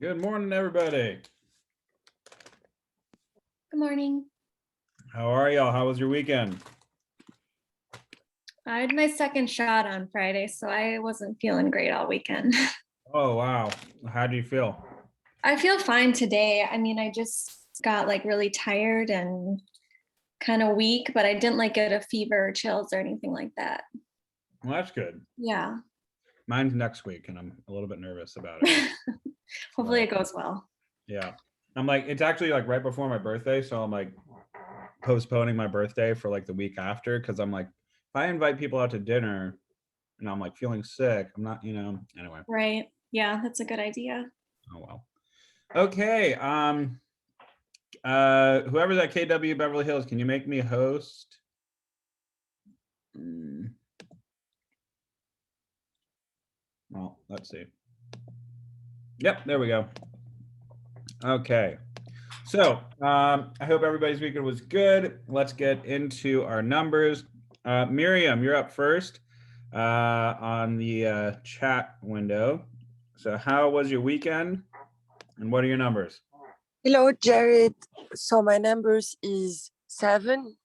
Good morning, everybody. Good morning. How are y'all? How was your weekend? I had my second shot on Friday, so I wasn't feeling great all weekend. Oh, wow. How do you feel? I feel fine today. I mean, I just got like really tired and kind of weak, but I didn't like get a fever or chills or anything like that. Well, that's good. Yeah. Mine's next week, and I'm a little bit nervous about it. Hopefully it goes well. Yeah. I'm like, it's actually like right before my birthday. So I'm like postponing my birthday for like the week after because I'm like, if I invite people out to dinner and I'm like feeling sick, I'm not, anyway. Right. Yeah, that's a good idea. Oh, well. Okay. Whoever's at KW Beverly Hills, can you make me host? Well, let's see. Yep, there we go. Okay. So I hope everybody's weekend was good. Let's get into our numbers. Miriam, you're up first on the chat window. So how was your weekend and what are your numbers? Hello, Jared. So my numbers is 7,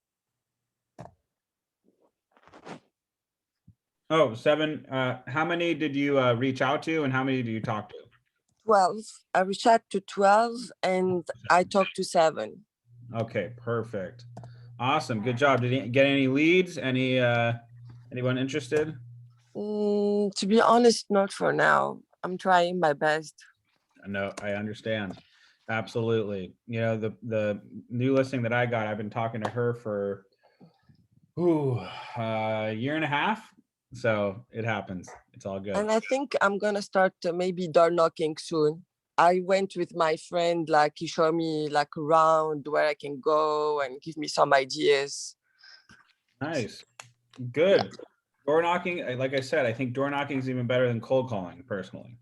Oh, 7. How many did you reach out to and how many did you talk to? 12. I reached out to 12 and I talked to 7. Okay, perfect. Awesome. Good job. Did you get any leads? Anyone interested? To be honest, not for now. I'm trying my best. No, I understand. Absolutely. You know, the new listing that I got, I've been talking to her for a year and a half. So it happens. It's all good. And I think I'm going to start maybe door knocking soon. I went with my friend, like he showed me like around where I can go and give me some ideas. Nice. Good. Door knocking, like I said, I think door knocking is even better than cold calling personally.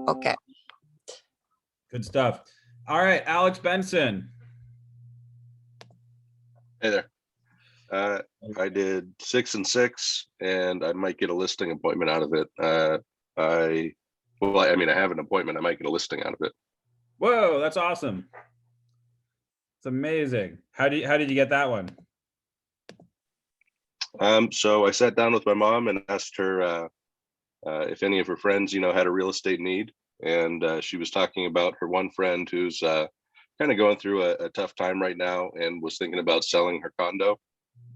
Okay. Good stuff. All right, Alex Benson. Hey there. I did 6 and 6, and I might get a listing appointment out of it. I have an appointment. I might get a listing out of it. Whoa, that's awesome. It's amazing. How did you get that one? So I sat down with my mom and asked her if any of her friends, had a real estate need, and she was talking about her one friend who's kind of going through a tough time right now and was thinking about selling her condo.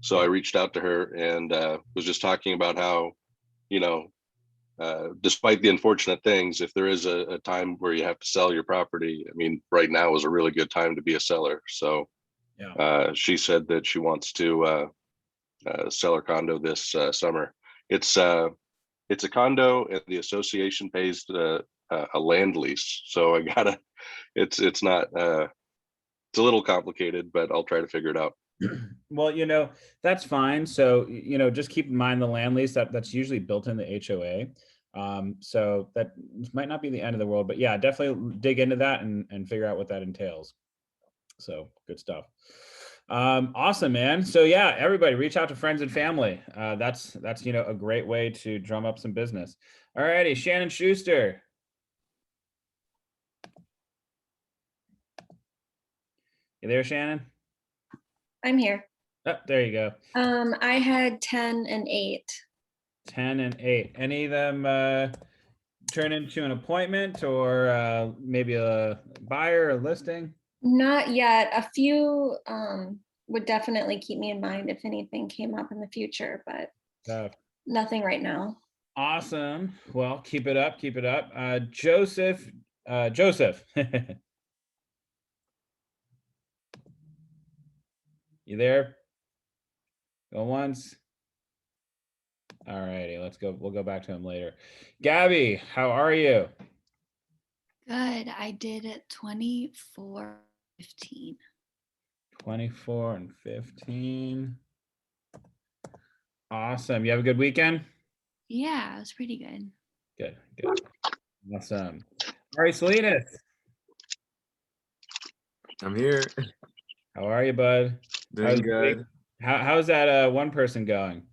So I reached out to her and was just talking about how, despite the unfortunate things, if there is a time where you have to sell your property, I mean, right now is a really good time to be a seller. So Yeah. she said that she wants to sell her condo this summer. It's a condo, and the association pays a land lease. So I gotta. It's not. It's a little complicated, but I'll try to figure it out. Well, that's fine. So, just keep in mind the land lease that's usually built in the HOA. So that might not be the end of the world, but yeah, definitely dig into that and figure out what that entails. So good stuff. Awesome, man. So yeah, everybody reach out to friends and family. That's a great way to drum up some business. All righty, Shannon Schuster. You there, Shannon? I'm here. Oh, there you go. I had 10 and 8. 10 and 8. Any of them turn into an appointment or maybe a buyer or listing? Not yet. A few would definitely keep me in mind if anything came up in the future, but nothing right now. Awesome. Well, keep it up. Keep it up. Joseph. Joseph. You there? Go once. All righty. Let's go. We'll go back to him later. Gabby, how are you? Good. I did it 24-15. 24 and 15. Awesome. You have a good weekend? Yeah, it was pretty good. Good. Good. Awesome. All right, Salinas. I'm here. How are you, bud? Doing good. How's that one person going?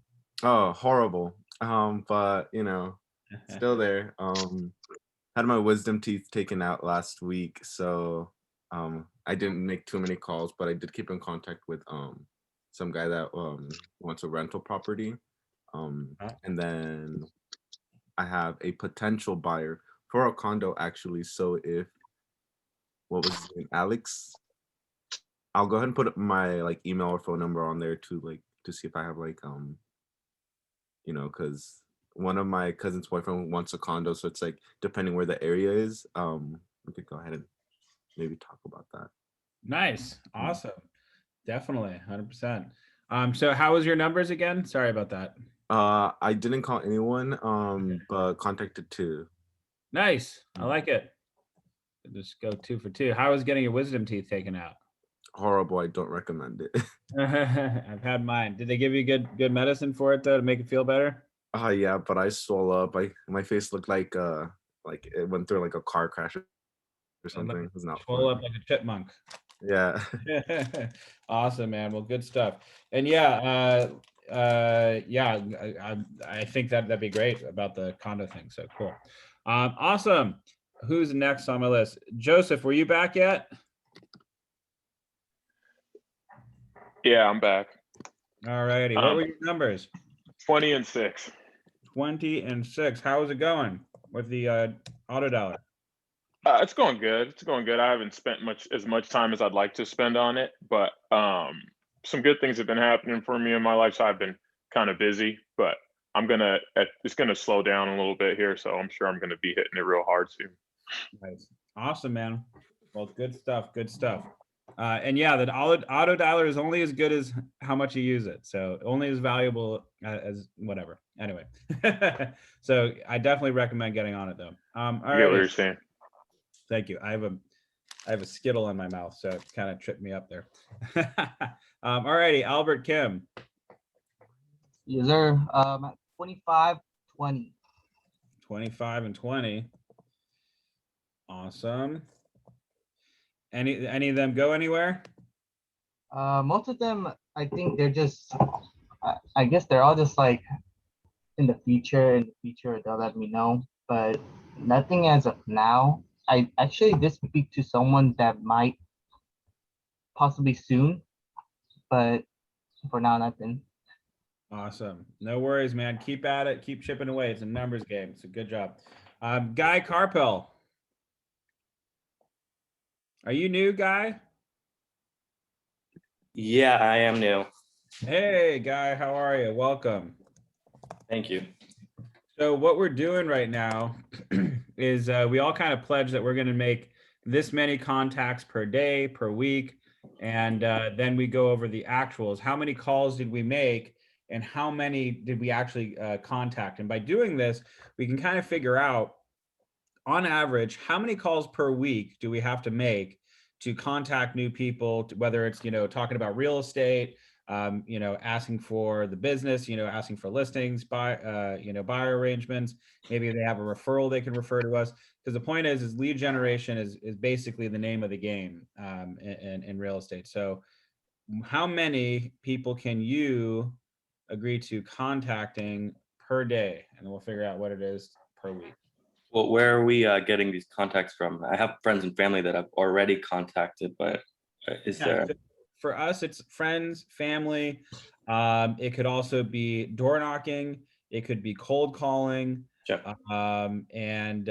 Oh, horrible. But still there. had my wisdom teeth taken out last week, so I didn't make too many calls, but I did keep in contact with some guy that wants a rental property. And then I have a potential buyer for a condo actually. So if what was his name, Alex, I'll go ahead and put my like email or phone number on there to see if I have like because one of my cousin's boyfriend wants a condo, so it's like depending where the area is, we could go ahead and maybe talk about that. Nice. Awesome. Definitely. 100%. So how was your numbers again? Sorry about that. I didn't call anyone, but contacted two. Nice. I like it. Just go 2 for 2. How was getting your wisdom teeth taken out? Horrible. I don't recommend it. I've had mine. Did they give you good medicine for it though to make it feel better? Yeah, but I swole up. My face looked like it went through like a car crash or something. It was not Swole fun. up like a chipmunk. Yeah. Awesome, man. Well, good stuff. And yeah, I think that'd be great about the condo thing. So cool. Awesome. Who's next on my list? Joseph, were you back yet? Yeah, I'm back. All righty. What were your numbers? 20 and 6. 20 and 6. How is it going with the auto dollar? It's going good. It's going good. I haven't spent as much time as I'd like to spend on it, but some good things have been happening for me in my life. So I've been kind of busy, but it's gonna slow down a little bit here. So I'm sure I'm gonna be hitting it real hard soon. Nice. Awesome, man. Well, good stuff. Good stuff. And yeah, the auto dialer is only as good as how much you use it. So only as valuable as whatever. Anyway, so I definitely recommend getting on it though. All I get right. what you're saying. Thank you. I have a Skittle in my mouth, so it kind of tripped me up there. All righty, Albert Kim. Yes, sir. At 25, 20. 25 and 20. Awesome. Any of them go anywhere? Most of them, I think they're just, I guess they're all just like in the future. In the future, they'll let me know, but nothing as of now. I actually did speak to someone that might possibly soon, but for now, nothing. Awesome. No worries, man. Keep at it. Keep chipping away. It's a numbers game. So good job. Guy Carpel. Are you new, Guy? Yeah, I am new. Hey, Guy. How are you? Welcome. Thank you. So what we're doing right now is we all kind of pledge that we're going to make this many contacts per day, per week. And then we go over the actuals. How many calls did we make and how many did we actually contact? And by doing this, we can kind of figure out on average, how many calls per week do we have to make to contact new people, whether it's, talking about real estate, asking for the business, asking for listings, buyer arrangements. Maybe they have a referral they can refer to us. Because the point is lead generation is basically the name of the game in real estate. So how many people can you agree to contacting per day? And we'll figure out what it is per week. Well, where are we getting these contacts from? I have friends and family that I've already contacted, but there? So for us, it's friends, family. It could also be door knocking. It could be cold calling. Sure. And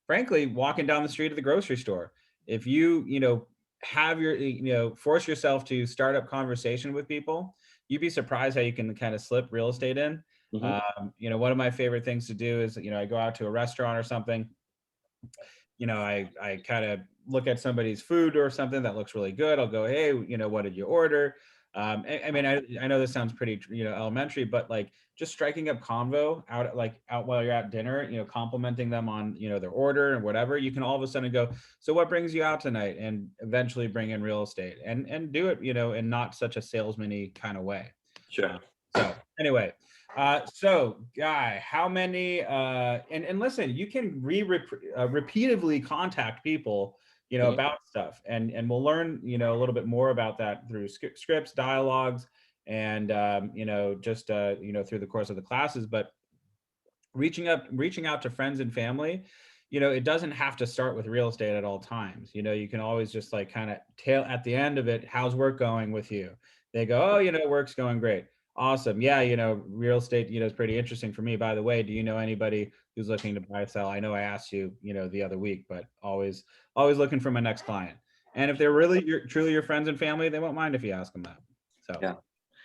frankly, walking down the street of the grocery store. If you, have your, force yourself to start up conversation with people, you'd be surprised how you can kind of slip real estate in. Mm-hmm. One of my favorite things to do is, I go out to a restaurant or something, I kind of look at somebody's food or something that looks really good. I'll go, hey, what did you order? I mean, I know this sounds pretty, elementary, but like just striking up convo out while you're at dinner, complimenting them on, their order and whatever, you can all of a sudden go, so what brings you out tonight? And eventually bring in real estate and do it, in not such a salesman-y kind of way. Sure. So anyway, so Guy, how many, and listen, you can repeatedly contact people, about stuff and we'll learn, a little bit more about that through scripts, dialogues, and, just, through the course of the classes, but reaching out to friends and family, it doesn't have to start with real estate at all times. You can always just like kind of tail at the end of it. How's work going with you? They go, oh, work's going great. Awesome. Yeah. Real estate, is pretty interesting for me. By the way, do you know anybody who's looking to buy or sell? I know I asked you, the other week, but always looking for my next client. And if they're really truly your friends and family, they won't mind if you ask them that. So Yeah.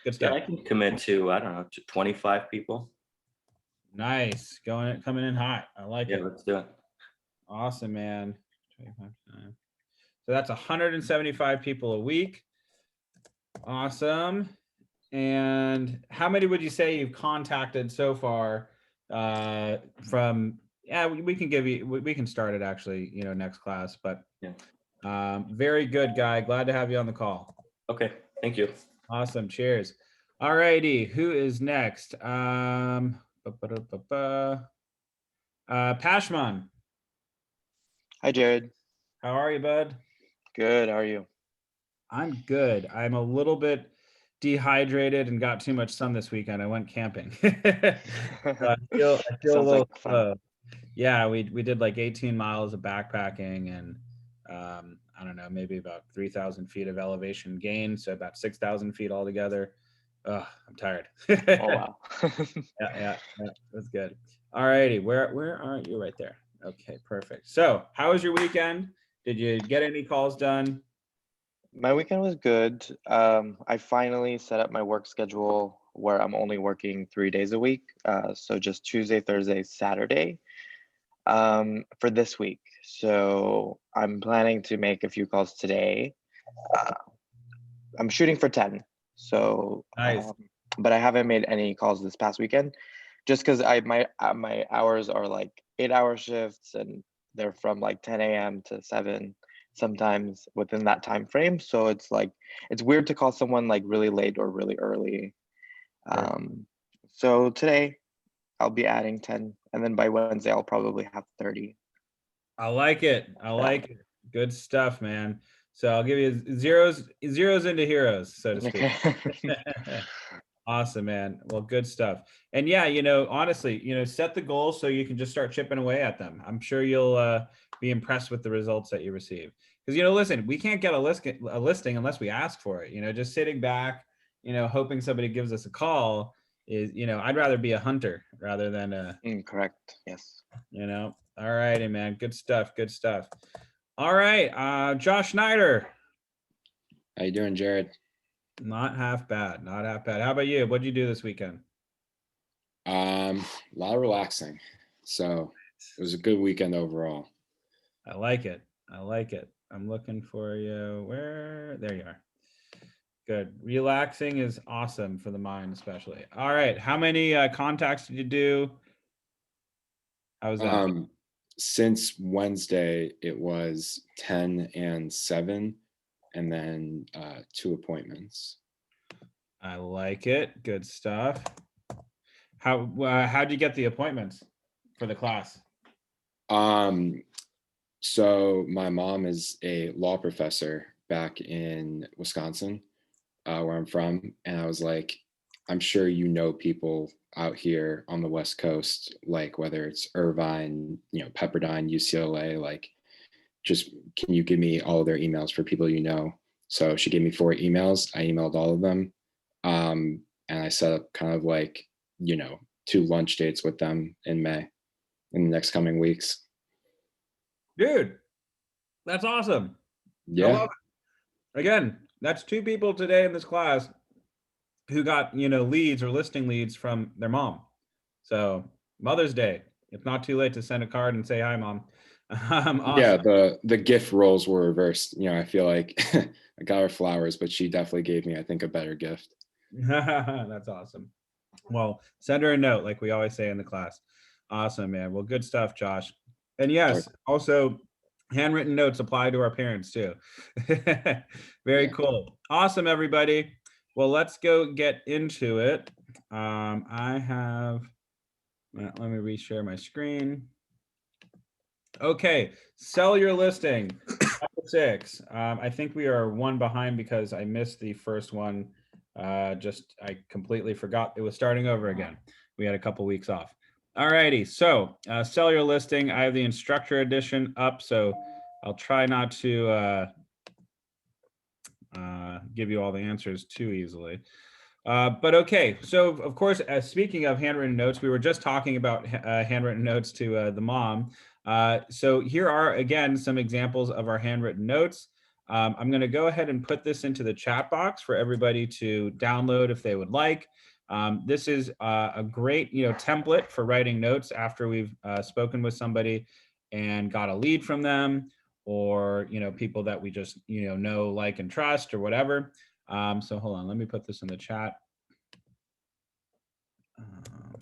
good Yeah, stuff. I can commit to, I don't know, to 25 people. Nice. Coming in hot. I like Yeah, it. let's do it. Awesome, man. 25 times. So that's 175 people a week. Awesome. And how many would you say you've contacted so far from, we can give you, we can start it actually, next class, but yeah. Very good, Guy. Glad to have you on the call. Okay, thank you. Awesome. Cheers. All righty. Who is next? Pashman. Hi, Jared. How are you, bud? Good. How are you? I'm good. I'm a little bit dehydrated and got too much sun this weekend. I went camping. So I feel a little like fun. Yeah, we did like 18 miles of backpacking and I don't know, maybe about 3,000 feet of elevation gain, so about 6,000 feet altogether. I'm tired. Oh wow. Yeah, that's good. All righty, where are you? Right there. Okay, perfect. So, how was your weekend? Did you get any calls done? My weekend was good. I finally set up my work schedule where I'm only working 3 days a week. So just Tuesday, Thursday, Saturday for this week. So I'm planning to make a few calls today. I'm shooting for 10. So, Nice. but I haven't made any calls this past weekend just because my hours are like 8-hour shifts and they're from like 10 a.m. to 7 sometimes within that time frame. So it's like it's weird to call someone like really late or really early. So today I'll be adding 10 and then by Wednesday I'll probably have 30. I like it. I like it. Good stuff, man. So I'll give you zeros into heroes, so to speak. Awesome, man. Well, good stuff. And yeah, honestly, set the goals so you can just start chipping away at them. I'm sure you'll be impressed with the results that you receive. Because, listen, we can't get a listing unless we ask for it. Just sitting back, hoping somebody gives us a call is, I'd rather be a hunter rather than a. Correct. Yes. All righty, man. Good stuff. Good stuff. All right. Josh Schneider. How you doing, Jared? Not half bad. Not half bad. How about you? What'd you do this weekend? A lot of relaxing. So it was a good weekend overall. I like it. I like it. I'm looking for you. There you are. Good. Relaxing is awesome for the mind, especially. All right. How many contacts did you do? How was that? Since Wednesday, it was 10 and 7, and then 2 appointments. I like it. Good stuff. How'd you get the appointments for the class? So my mom is a law professor back in Wisconsin, where I'm from, and I was like, I'm sure people out here on the West Coast, like whether it's Irvine, Pepperdine, UCLA, like just can you give me all of their emails for people So she gave me 4 emails. I emailed all of them. And I set up kind of like, 2 lunch dates with them in May in the next coming weeks. Dude, that's awesome. Yeah. I love it. Again, that's 2 people today in this class who got, leads or listing leads from their mom. So Mother's Day, it's not too late to send a card and say, hi, Mom. Awesome. Yeah, the gift roles were reversed. I feel like I got her flowers, but she definitely gave me, I think, a better gift. That's awesome. Well, send her a note, like we always say in the class. Awesome, man. Well, good stuff, Josh. And yes, also handwritten notes apply to our parents too. Very cool. Awesome, everybody. Well, let's go get into it. Let me reshare my screen. Okay, sell your listing. Chapter 6. I think we are 1 behind because I missed the first one. I completely forgot it was starting over again. We had a couple weeks off. All righty, so sell your listing. I have the instructor edition up, so I'll try not to give you all the answers too easily. But okay, so of course, speaking of handwritten notes, we were just talking about handwritten notes to the mom. So here are, again, some examples of our handwritten notes. I'm going to go ahead and put this into the chat box for everybody to download if they would like. This is a great, template for writing notes after we've spoken with somebody and got a lead from them, or people that we just know, like, and trust, or whatever. So hold on, let me put this in the chat.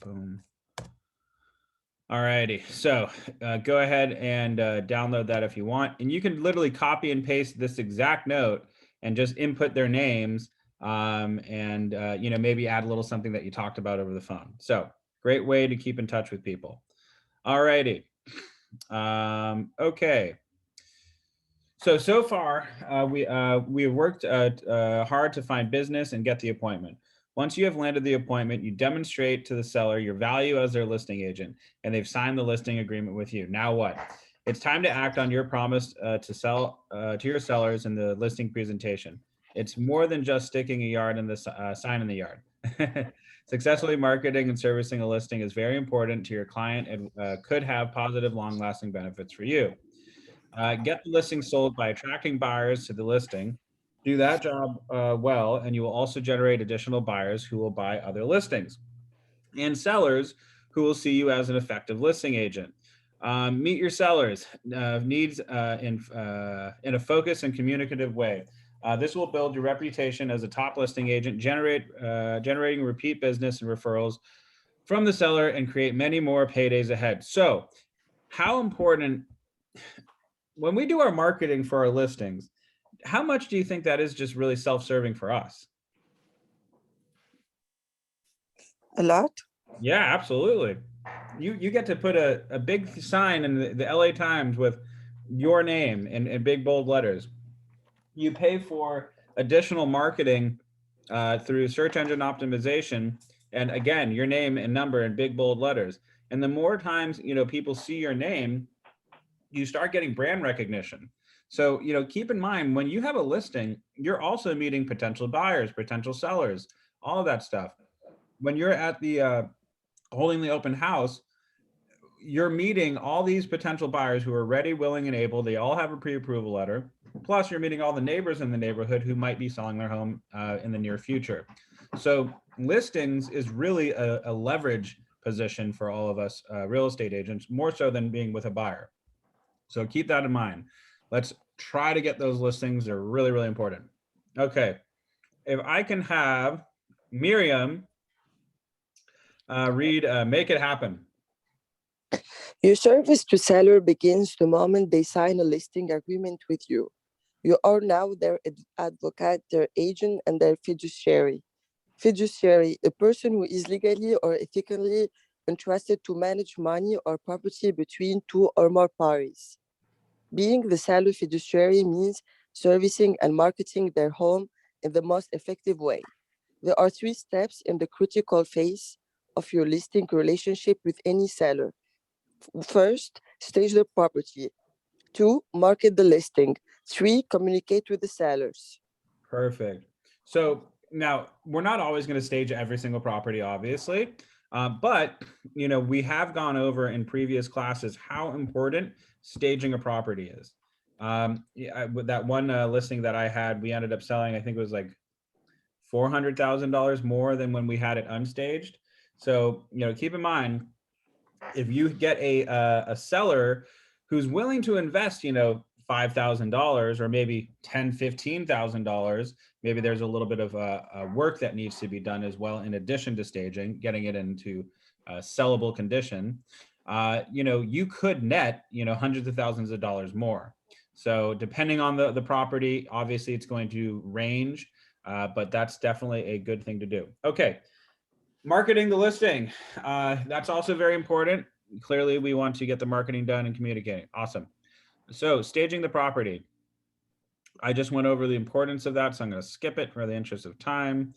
Boom. All righty, so go ahead and download that if you want, and you can literally copy and paste this exact note and just input their names, and maybe add a little something that you talked about over the phone. So great way to keep in touch with people. All righty. Okay. So far, we have worked hard to find business and get the appointment. Once you have landed the appointment, you demonstrate to the seller your value as their listing agent, and they've signed the listing agreement with you. Now what? It's time to act on your promise to sell to your sellers in the listing presentation. It's more than just sticking a yard in the sign in the yard. Successfully marketing and servicing a listing is very important to your client and could have positive, long-lasting benefits for you. Get the listing sold by attracting buyers to the listing. Do that job well, and you will also generate additional buyers who will buy other listings, and sellers who will see you as an effective listing agent. Meet your sellers' needs in a focused and communicative way. This will build your reputation as a top listing agent, generating repeat business and referrals from the seller, and create many more paydays ahead. So, how important, when we do our marketing for our listings, how much do you think that is just really self-serving for us? A lot. Yeah, absolutely. You get to put a big sign in the LA Times with your name in big bold letters. You pay for additional marketing through search engine optimization, and again, your name and number in big bold letters. And the more times people see your name, you start getting brand recognition. So, keep in mind, when you have a listing, you're also meeting potential buyers, potential sellers, all of that stuff. When you're at the holding the open house, you're meeting all these potential buyers who are ready, willing, and able. They all have a pre-approval letter. Plus, you're meeting all the neighbors in the neighborhood who might be selling their home in the near future. So listings is really a leverage position for all of us real estate agents, more so than being with a buyer. So keep that in mind. Let's try to get those listings. They're really, really important. Okay. If I can have Miriam read Make It Happen. Your service to seller begins the moment they sign a listing agreement with you. You are now their advocate, their agent, and their fiduciary. Fiduciary, a person who is legally or ethically entrusted to manage money or property between two or more parties. Being the seller fiduciary means servicing and marketing their home in the most effective way. There are 3 steps in the critical phase of your listing relationship with any seller. First, stage the property. 2, market the listing. 3, communicate with the sellers. Perfect. So now we're not always going to stage every single property, obviously, but we have gone over in previous classes how important staging a property is. With that one listing that I had, we ended up selling, I think it was like $400,000 more than when we had it unstaged. So keep in mind, if you get a seller who's willing to invest, $5,000 or maybe $10,000, $15,000, maybe there's a little bit of work that needs to be done as well, in addition to staging, getting it into sellable condition. You could net, hundreds of thousands of dollars more. So depending on the property, obviously it's going to range, but that's definitely a good thing to do. Okay. Marketing the listing. That's also very important. Clearly, we want to get the marketing done and communicating. Awesome. So staging the property. I just went over the importance of that, so I'm going to skip it for the interest of time.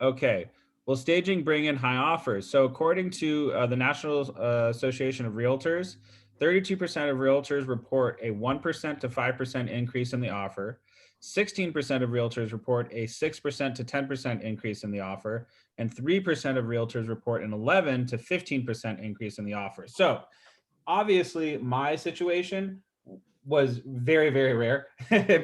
Okay. Will staging bring in high offers? So according to the National Association of Realtors, 32% of realtors report a 1% to 5% increase in the offer. 16% of realtors report a 6% to 10% increase in the offer, and 3% of realtors report an 11 to 15% increase in the offer. So obviously my situation was very, very rare,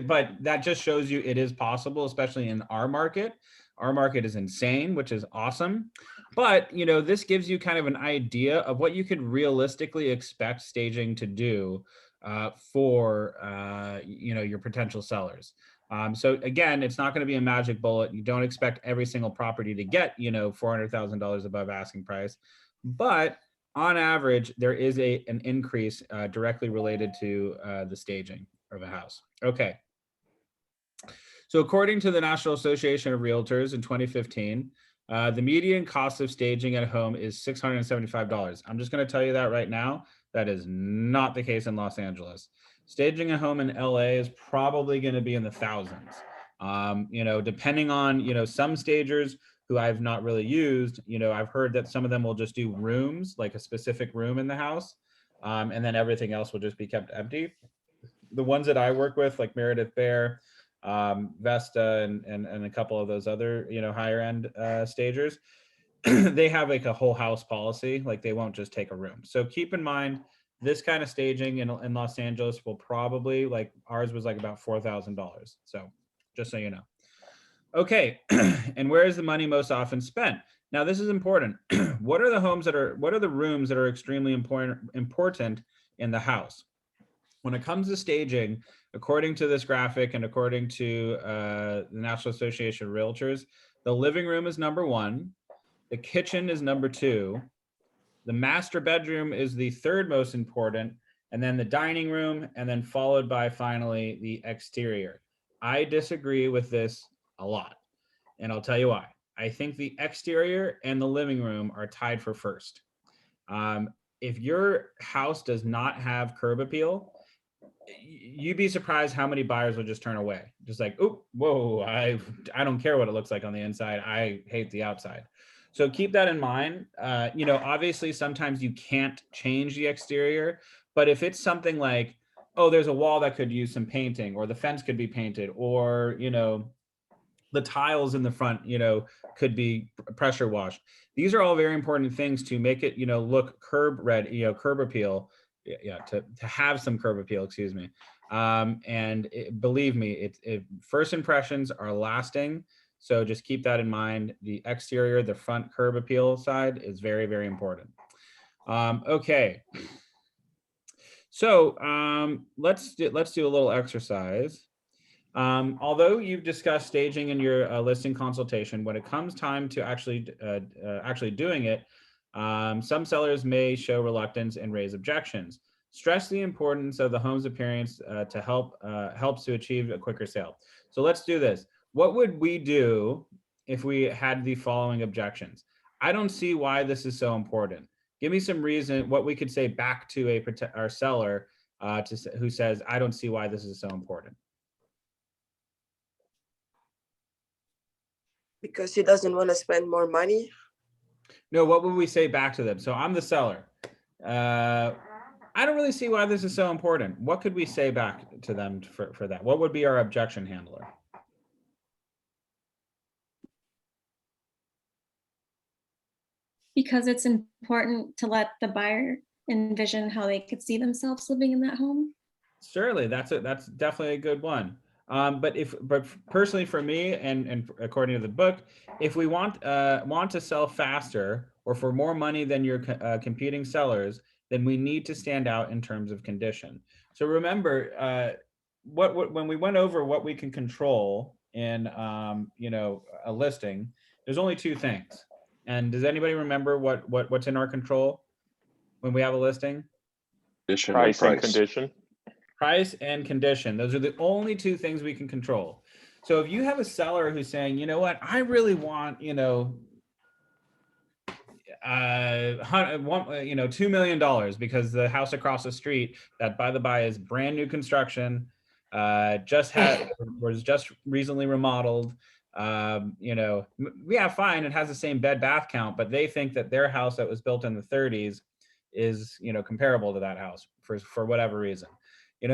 but that just shows you it is possible, especially in our market. Our market is insane, which is awesome. But, you know, this gives you kind of an idea of what you could realistically expect staging to do for, you know, your potential sellers. So again, it's not going to be a magic bullet. You don't expect every single property to get, you know, $400,000 above asking price, but on average, there is an increase directly related to the staging of a house. Okay. So according to the National Association of Realtors in 2015, the median cost of staging at a home is $675. I'm just going to tell you that right now. That is not the case in Los Angeles. Staging a home in LA is probably going to be in the thousands. You know, depending on, you know, some stagers who I've not really used, you know, I've heard that some of them will just do rooms, like a specific room in the house, and then everything else will just be kept empty. The ones that I work with, like Meredith Bear, Vesta, and a couple of those other, you know, higher end stagers, they have like a whole house policy, like they won't just take a room. So keep in mind, this kind of staging in Los Angeles will probably, like ours was like about $4,000. So just so you know. Okay, and where is the money most often spent? Now this is important. What are the rooms that are extremely important in the house? When it comes to staging, according to this graphic and according to the National Association of Realtors, the living room is number 1, the kitchen is number 2, the master bedroom is the 3rd most important, and then the dining room, and then followed by finally the exterior. I disagree with this a lot, and I'll tell you why. I think the exterior and the living room are tied for first. If your house does not have curb appeal, you'd be surprised how many buyers will just turn away. Just like, oh, whoa, I don't care what it looks like on the inside. I hate the outside. So keep that in mind. You know, obviously sometimes you can't change the exterior, but if it's something like, oh, there's a wall that could use some painting, or the fence could be painted, or, you know, the tiles in the front, you know, could be pressure washed. These are all very important things to make it, you know, look curb appeal. Yeah, to have some curb appeal, excuse me. And believe me, first impressions are lasting. So just keep that in mind. The exterior, the front curb appeal side is very, very important. Okay. So let's do a little exercise. Although you've discussed staging in your listing consultation, when it comes time to actually doing it, some sellers may show reluctance and raise objections. Stress the importance of the home's appearance to helps to achieve a quicker sale. So let's do this. What would we do if we had the following objections? I don't see why this is so important. Give me some reason what we could say back to our seller who says, I don't see why this is so important. Because he doesn't want to spend more money. No, what would we say back to them? So I'm the seller. I don't really see why this is so important. What could we say back to them for that? What would be our objection handler? Because it's important to let the buyer envision how they could see themselves living in that home. Certainly, that's definitely a good one. But personally for me, and according to the book, if we want to sell faster or for more money than your competing sellers, then we need to stand out in terms of condition. So remember, when we went over what we can control in you know, a listing, there's only 2 things. And does anybody remember what's in our control when we have a listing? Price and condition. Price and condition. Those are the only 2 things we can control. So if you have a seller who's saying, you know what, I really want, you know, $2 million because the house across the street, that by the by is brand new construction, was just recently remodeled. Yeah, fine, it has the same bed bath count, but they think that their house that was built in the 30s is, comparable to that house for whatever reason.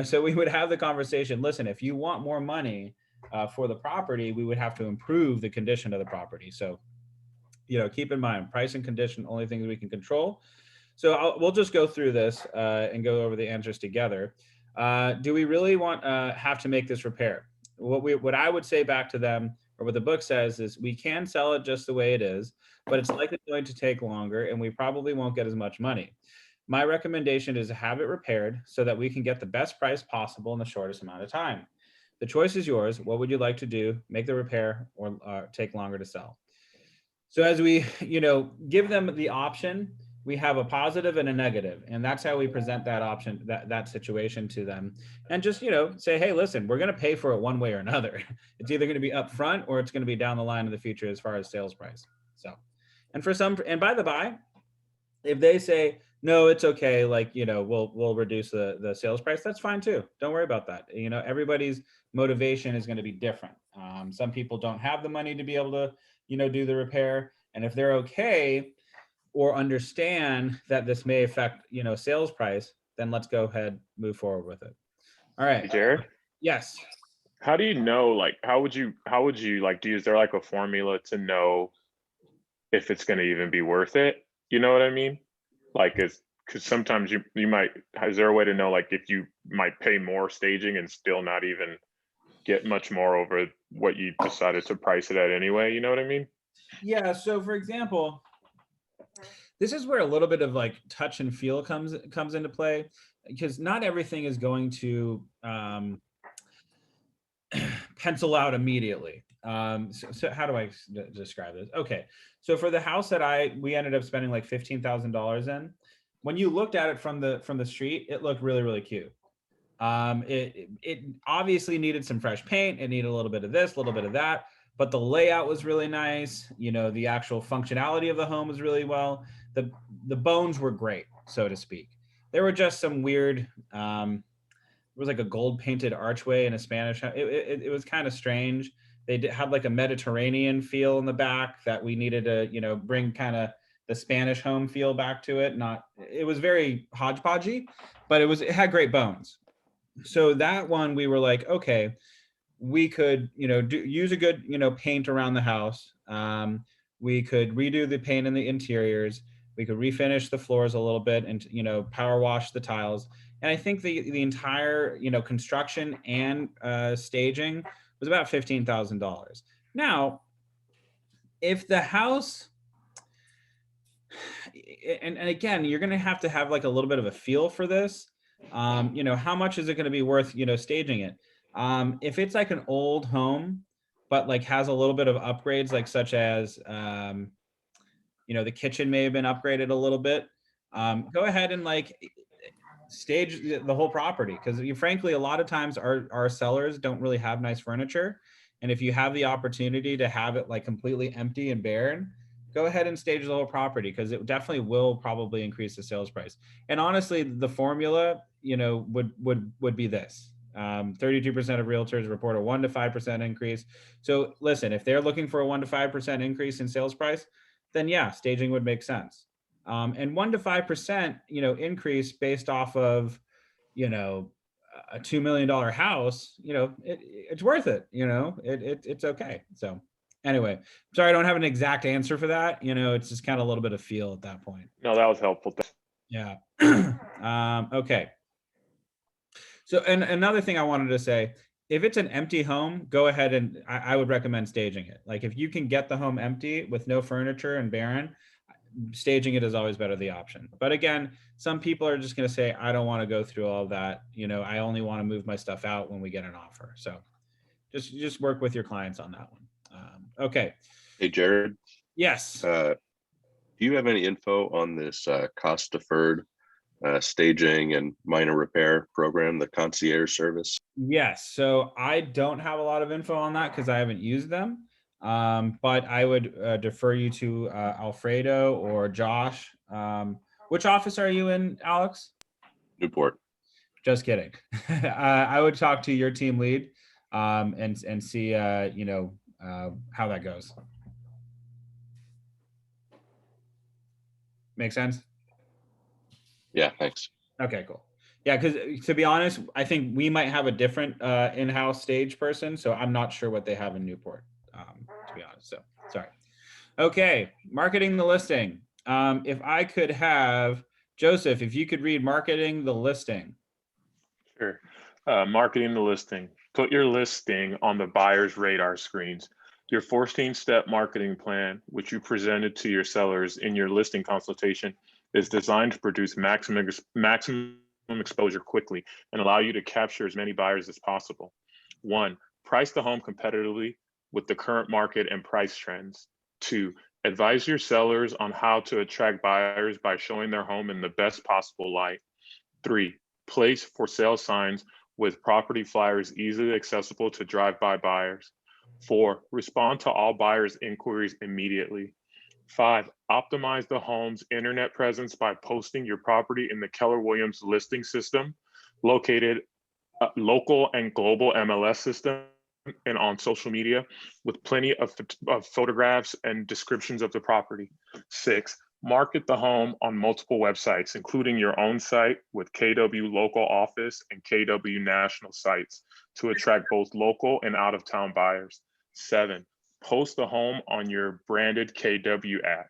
So we would have the conversation, listen, if you want more money for the property, we would have to improve the condition of the property. So, keep in mind, price and condition, only things we can control. So we'll just go through this and go over the answers together. Do we really have to make this repair? What I would say back to them, or what the book says, is we can sell it just the way it is, but it's likely going to take longer and we probably won't get as much money. My recommendation is to have it repaired so that we can get the best price possible in the shortest amount of time. The choice is yours. What would you like to do? Make the repair or take longer to sell? So as we, give them the option, we have a positive and a negative, and that's how we present that option, that situation to them. And just, say, hey, listen, we're going to pay for it one way or another. It's either going to be upfront or it's going to be down the line in the future as far as sales price. So, and for some, and by the by, if they say, no, it's okay, like, we'll reduce the sales price, that's fine too. Don't worry about that. Everybody's motivation is going to be different. Some people don't have the money to be able to, do the repair. And if they're okay or understand that this may affect, sales price, then let's go ahead, move forward with it. All right. Hey, Jared, Yes. how do you know, like, how would you like, is there like a formula to know if it's going to even be worth it? You know what I mean? Like, because sometimes you might, is there a way to know, like, if you might pay more staging and still not even get much more over what you decided to price it at anyway? You know what I mean? Yeah. So for example, this is where a little bit of like touch and feel comes into play, because not everything is going to pencil out immediately. So how do I describe this? Okay. So for the house that we ended up spending like $15,000 in, when you looked at it from the street, it looked really, really cute. It obviously needed some fresh paint. It needed a little bit of this, a little bit of that, but the layout was really nice. The actual functionality of the home was really well. The bones were great, so to speak. There were just some weird, it was like a gold painted archway in a Spanish house. It was kind of strange. They had like a Mediterranean feel in the back that we needed to, bring kind of the Spanish home feel back to it. It was very hodgepodgey, but it had great bones. So that one, we were like, okay, we could, use a good, paint around the house. We could redo the paint in the interiors. We could refinish the floors a little bit and, power wash the tiles. And I think the entire, construction and staging was about $15,000. Now, if the house, and again, you're going to have like a little bit of a feel for this. How much is it going to be worth, staging it? If it's like an old home, but like has a little bit of upgrades, like such as, the kitchen may have been upgraded a little bit, go ahead and like stage the whole property. Because frankly, a lot of times our sellers don't really have nice furniture. And if you have the opportunity to have it like completely empty and barren, go ahead and stage the whole property, because it definitely will probably increase the sales price. And honestly, the formula, would be this. 32% of realtors report a 1 to 5% increase. So listen, if they're looking for a 1 to 5% increase in sales price, then yeah, staging would make sense. And 1 to 5%, increase based off of, a $2 million house, it's worth it. It's okay. So anyway, sorry, I don't have an exact answer for that. It's just kind of a little bit of feel at that point. No, that was helpful. Yeah. Okay. So, and another thing I wanted to say, if it's an empty home, go ahead and I would recommend staging it. Like if you can get the home empty with no furniture and barren, staging it is always better the option. But again, some people are just going to say, I don't want to go through all that. I only want to move my stuff out when we get an offer. So just work with your clients on that one. Okay. Hey, Jared. Yes. Do you have any info on this cost deferred staging and minor repair program, the concierge service? Yes. So I don't have a lot of info on that because I haven't used them. But I would defer you to Alfredo or Josh. Which office are you in, Alex? Newport. Just kidding. I would talk to your team lead and see, how that goes. Make sense? Yeah, thanks. Okay, cool. Yeah, because to be honest, I think we might have a different in-house stage person, so I'm not sure what they have in Newport, to be honest. So sorry. Okay, marketing the listing. If I could have Joseph, if you could read marketing the listing. Sure. Marketing the listing. Put your listing on the buyer's radar screens. Your 14-step marketing plan, which you presented to your sellers in your listing consultation, is designed to produce maximum exposure quickly and allow you to capture as many buyers as possible. 1, price the home competitively with the current market and price trends. 2, advise your sellers on how to attract buyers by showing their home in the best possible light. 3, place for sale signs with property flyers easily accessible to drive-by buyers. 4, respond to all buyers' inquiries immediately. 5, optimize the home's internet presence by posting your property in the Keller Williams listing system, located local and global MLS system, and on social media with plenty of photographs and descriptions of the property. 6, market the home on multiple websites, including your own site with KW local office and KW national sites to attract both local and out-of-town buyers. 7, post the home on your branded KW app.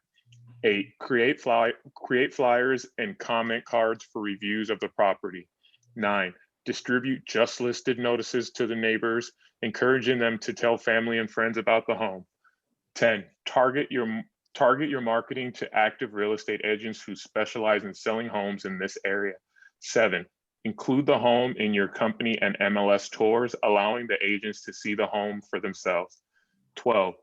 8, create flyers and comment cards for reviews of the property. 9, distribute just listed notices to the neighbors, encouraging them to tell family and friends about the home. 10, target your marketing to active real estate agents who specialize in selling homes in this area. 7, include the home in your company and MLS tours, allowing the agents to see the home for themselves. 12,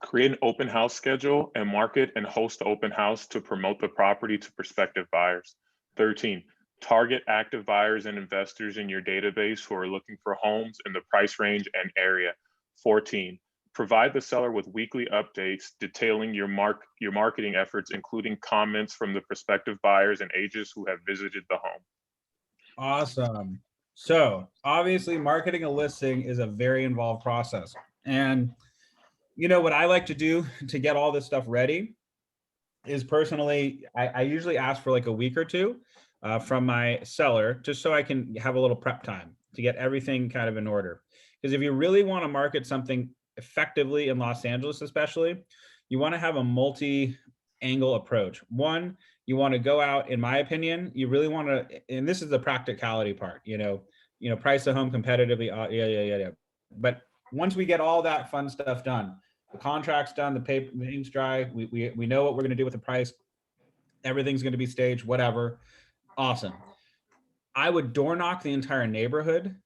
create an open house schedule and market and host the open house to promote the property to prospective buyers. 13, target active buyers and investors in your database who are looking for homes in the price range and area. 14, provide the seller with weekly updates detailing your marketing efforts, including comments from the prospective buyers and agents who have visited the home. Awesome. So obviously marketing a listing is a very involved process. And you know what I like to do to get all this stuff ready is personally, I usually ask for like a week or two from my seller, just so I can have a little prep time to get everything kind of in order. Because if you really want to market something effectively in Los Angeles, especially, you want to have a multi-angle approach. One, you want to go out, in my opinion, you really want to, and this is the practicality part, price the home competitively. Yeah. But once we get all that fun stuff done, the contract's done, the ink's dry, we know what we're going to do with the price, everything's going to be staged, whatever. Awesome. I would door knock the entire neighborhood.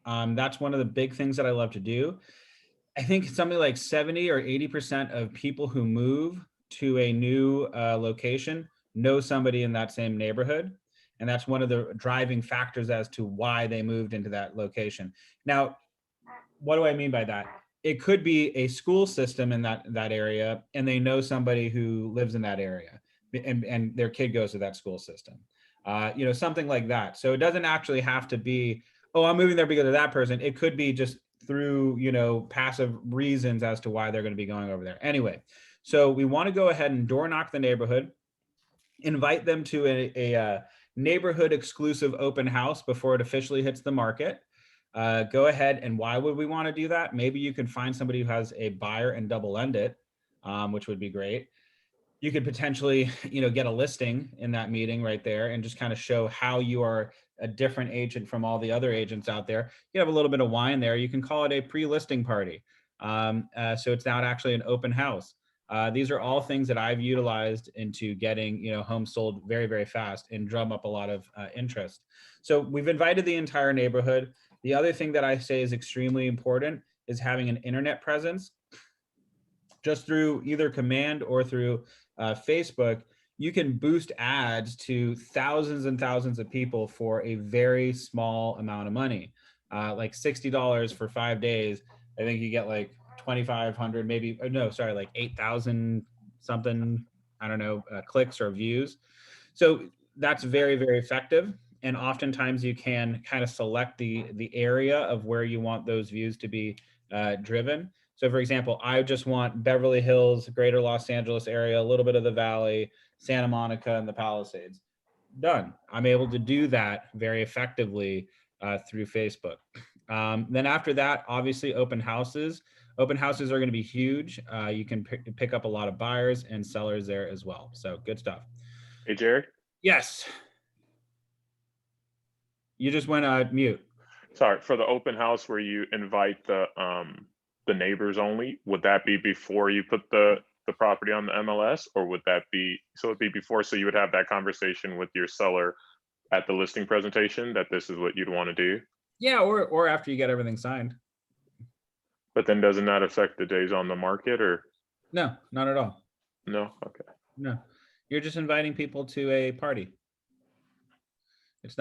That's one of the big things that I love to do. I think something like 70 or 80% of people who move to a new location know somebody in that same neighborhood. And that's one of the driving factors as to why they moved into that location. Now, what do I mean by that? It could be a school system in that area, and they know somebody who lives in that area, and their kid goes to that school system. Something like that. So it doesn't actually have to be, oh, I'm moving there because of that person. It could be just through, passive reasons as to why they're going to be going over there. Anyway, so we want to go ahead and door knock the neighborhood, invite them to a neighborhood exclusive open house before it officially hits the market. Go ahead, and why would we want to do that? Maybe you can find somebody who has a buyer and double lend it, which would be great. You could potentially, get a listing in that meeting right there and just kind of show how you are a different agent from all the other agents out there. You have a little bit of wine there. You can call it a pre-listing party. So it's not actually an open house. These are all things that I've utilized into getting, homes sold very, very fast and drum up a lot of interest. So we've invited the entire neighborhood. The other thing that I say is extremely important is having an internet presence. Just through either command or through Facebook, you can boost ads to thousands and thousands of people for a very small amount of money. Like $60 for 5 days. I think you get like 2,500, maybe, like 8,000 something, clicks or views. So that's very, very effective. And oftentimes you can kind of select the area of where you want those views to be driven. So for example, I just want Beverly Hills, greater Los Angeles area, a little bit of the Valley, Santa Monica, and the Palisades. Done. I'm able to do that very effectively through Facebook. Then after that, obviously open houses. Open houses are going to be huge. You can pick up a lot of buyers and sellers there as well. So good stuff. Hey, Jared. Yes. You just went mute. Sorry, for the open house where you invite the neighbors only, would that be before you put the property on the MLS, or would that be, so it'd be before, so you would have that conversation with your seller at the listing presentation that this is what you'd want to do? Yeah, or after you get everything signed. But then doesn't that affect the days on the market, or No, not at all. no? Okay. No, you're just inviting people to a party. It's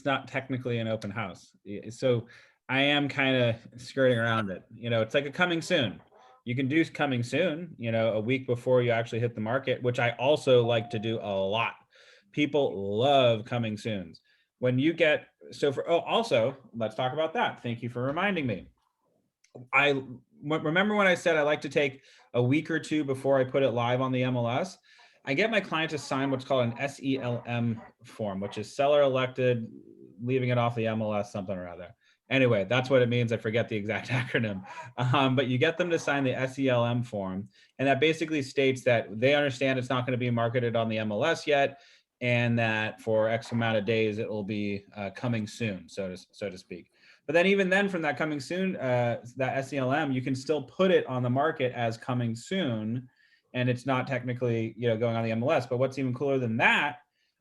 not technically an open house. So I am kind of skirting around it. It's like a coming soon. You can do coming soon, a week before you actually hit the market, which I also like to do a lot. People love coming soons. When you get, also, let's talk about that. Thank you for reminding me. Remember when I said I like to take a week or two before I put it live on the MLS? I get my client to sign what's called an SELM form, which is seller elected, leaving it off the MLS, something or other. Anyway, that's what it means. I forget the exact acronym. But you get them to sign the SELM form. And that basically states that they understand it's not going to be marketed on the MLS yet, and that for X amount of days, it will be coming soon, so to speak. But then even then from that coming soon, that SELM, you can still put it on the market as coming soon, and it's not technically, going on the MLS. But what's even cooler than that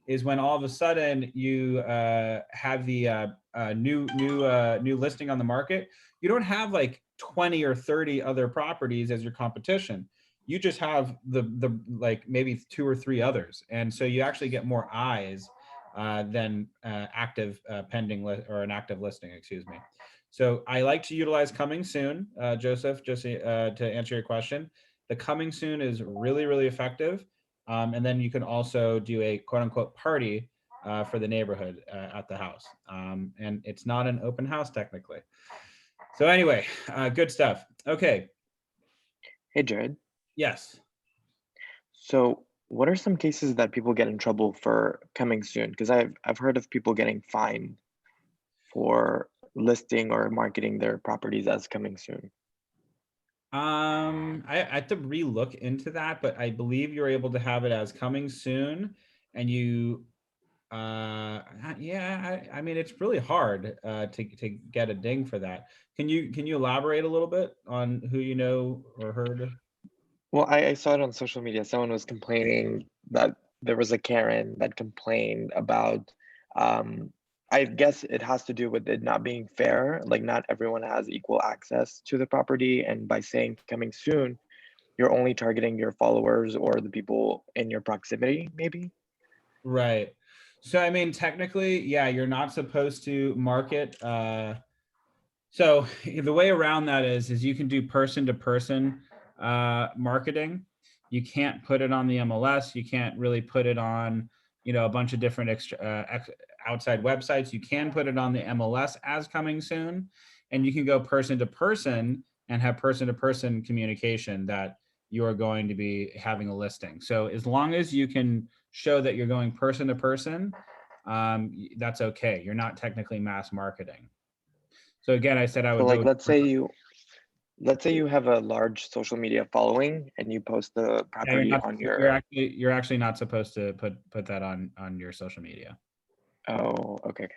is when all of a sudden you have the new listing on the market. You don't have like 20 or 30 other properties as your competition. You just have the like maybe 2 or 3 others, and so you actually get more eyes than active pending or an active listing, excuse me. So I like to utilize coming soon, Joseph, just to answer your question. The coming soon is really, really effective. And then you can also do a quote unquote party for the neighborhood at the house. And it's not an open house technically. So anyway, good stuff. Okay. Hey, Jared. Yes. So what are some cases that people get in trouble for coming soon? Because I've heard of people getting fined for listing or marketing their properties as coming soon. I have to relook into that, but I believe you're able to have it as coming soon, and you yeah, I mean it's really hard to get a ding for that. Can you elaborate a little bit on who you know or heard? Well, I saw it on social media. Someone was complaining that there was a Karen that complained about, I guess it has to do with it not being fair. Like not everyone has equal access to the property. And by saying coming soon, you're only targeting your followers or the people in your proximity, maybe? Right. So I mean, technically, yeah, you're not supposed to market. So the way around that is you can do person to person marketing. You can't put it on the MLS. You can't really put it on, a bunch of different outside websites. You can put it on the MLS as coming soon, and you can go person to person and have person to person communication that you are going to be having a listing. So as long as you can show that you're going person to person, that's okay. You're not technically mass marketing. So again, I said I would So go like, with let's say you have a large social media following and you post the Yeah, you're property not, on your, you're actually not supposed to put that on your social media. oh, okay.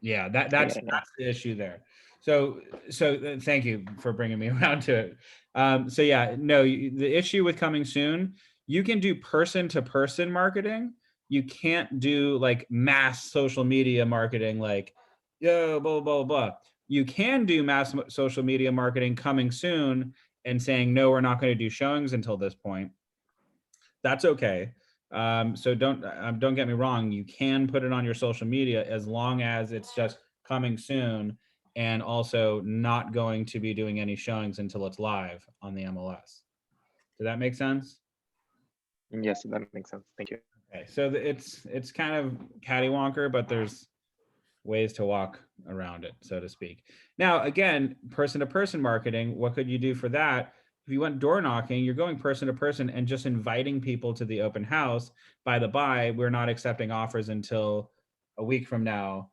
Yeah, I that's get it now. that's the issue there. So thank you for bringing me around to it. So yeah, no, the issue with coming soon, you can do person to person marketing. You can't do like mass social media marketing, like yo blah blah blah. You can do mass social media marketing coming soon and saying no, we're not going to do showings until this point. That's okay. So don't get me wrong. You can put it on your social media as long as it's just coming soon and also not going to be doing any showings until it's live on the MLS. Does that make sense? Yes, that makes sense. Thank you. Okay, so it's kind of cattywonker, but there's ways to walk around it, so to speak. Now, again, person-to-person marketing, what could you do for that? If you went door knocking, you're going person to person and just inviting people to the open house. By the by, we're not accepting offers until a week from now,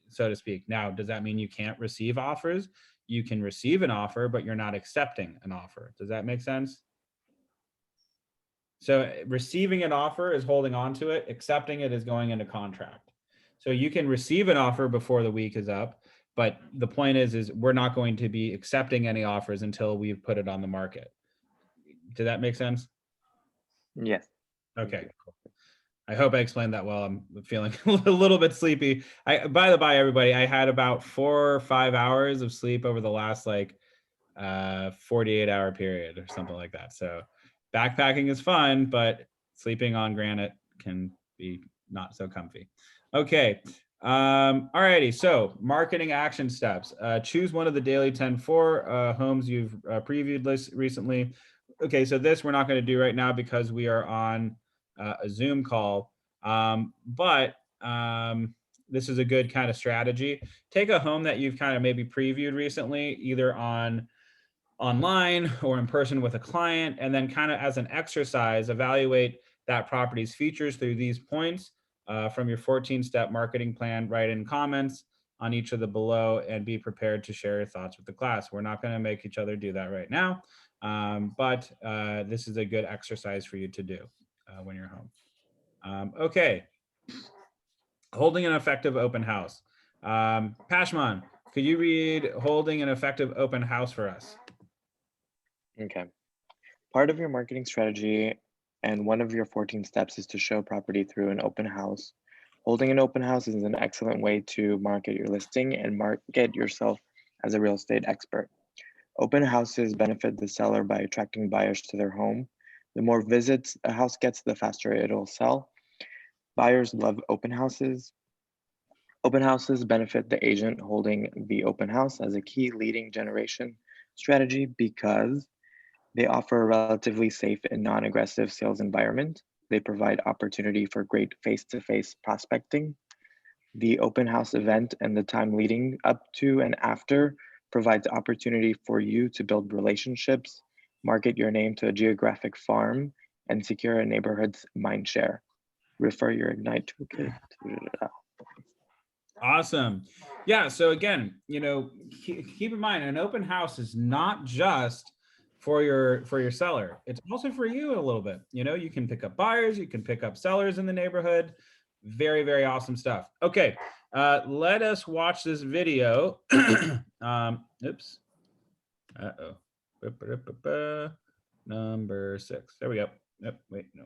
so to speak. Now, does that mean you can't receive offers? You can receive an offer, but you're not accepting an offer. Does that make sense? So receiving an offer is holding on to it. Accepting it is going into contract. So you can receive an offer before the week is up, but the point is we're not going to be accepting any offers until we've put it on the market. Did that make sense? Yes. Okay, cool. I hope I explained that well. I'm feeling a little bit sleepy. By the by, everybody, I had about 4 or 5 hours of sleep over the last 48-hour period or something like that. So backpacking is fun, but sleeping on granite can be not so comfy. Okay. Alrighty. So marketing action steps. Choose one of the daily 10-4 homes you've previewed recently. Okay. So this we're not going to do right now because we are on a Zoom call. But this is a good kind of strategy. Take a home that you've kind of maybe previewed recently, either online or in person with a client, and then kind of as an exercise, evaluate that property's features through these points from your 14-step marketing plan. Write in comments on each of the below and be prepared to share your thoughts with the class. We're not going to make each other do that right now, but this is a good exercise for you to do when you're home. Okay. Holding an effective open house. Pashman, could you read holding an effective open house for us? Okay. Part of your marketing strategy and one of your 14 steps is to show property through an open house. Holding an open house is an excellent way to market your listing and market yourself as a real estate expert. Open houses benefit the seller by attracting buyers to their home. The more visits a house gets, the faster it'll sell. Buyers love open houses. Open houses benefit the agent holding the open house as a key leading generation strategy because they offer a relatively safe and non-aggressive sales environment. They provide opportunity for great face-to-face prospecting. The open house event and the time leading up to and after provides opportunity for you to build relationships, market your name to a geographic farm, and secure a neighborhood's mind share. Refer your Ignite toolkit. Awesome. Yeah. So again, keep in mind, an open house is not just for your seller. It's also for you a little bit. You can pick up buyers, you can pick up sellers in the neighborhood. Very, very awesome stuff. Okay. Let us watch this video. Oops. Uh-oh. Number 6. There we go. Yep. Wait, no.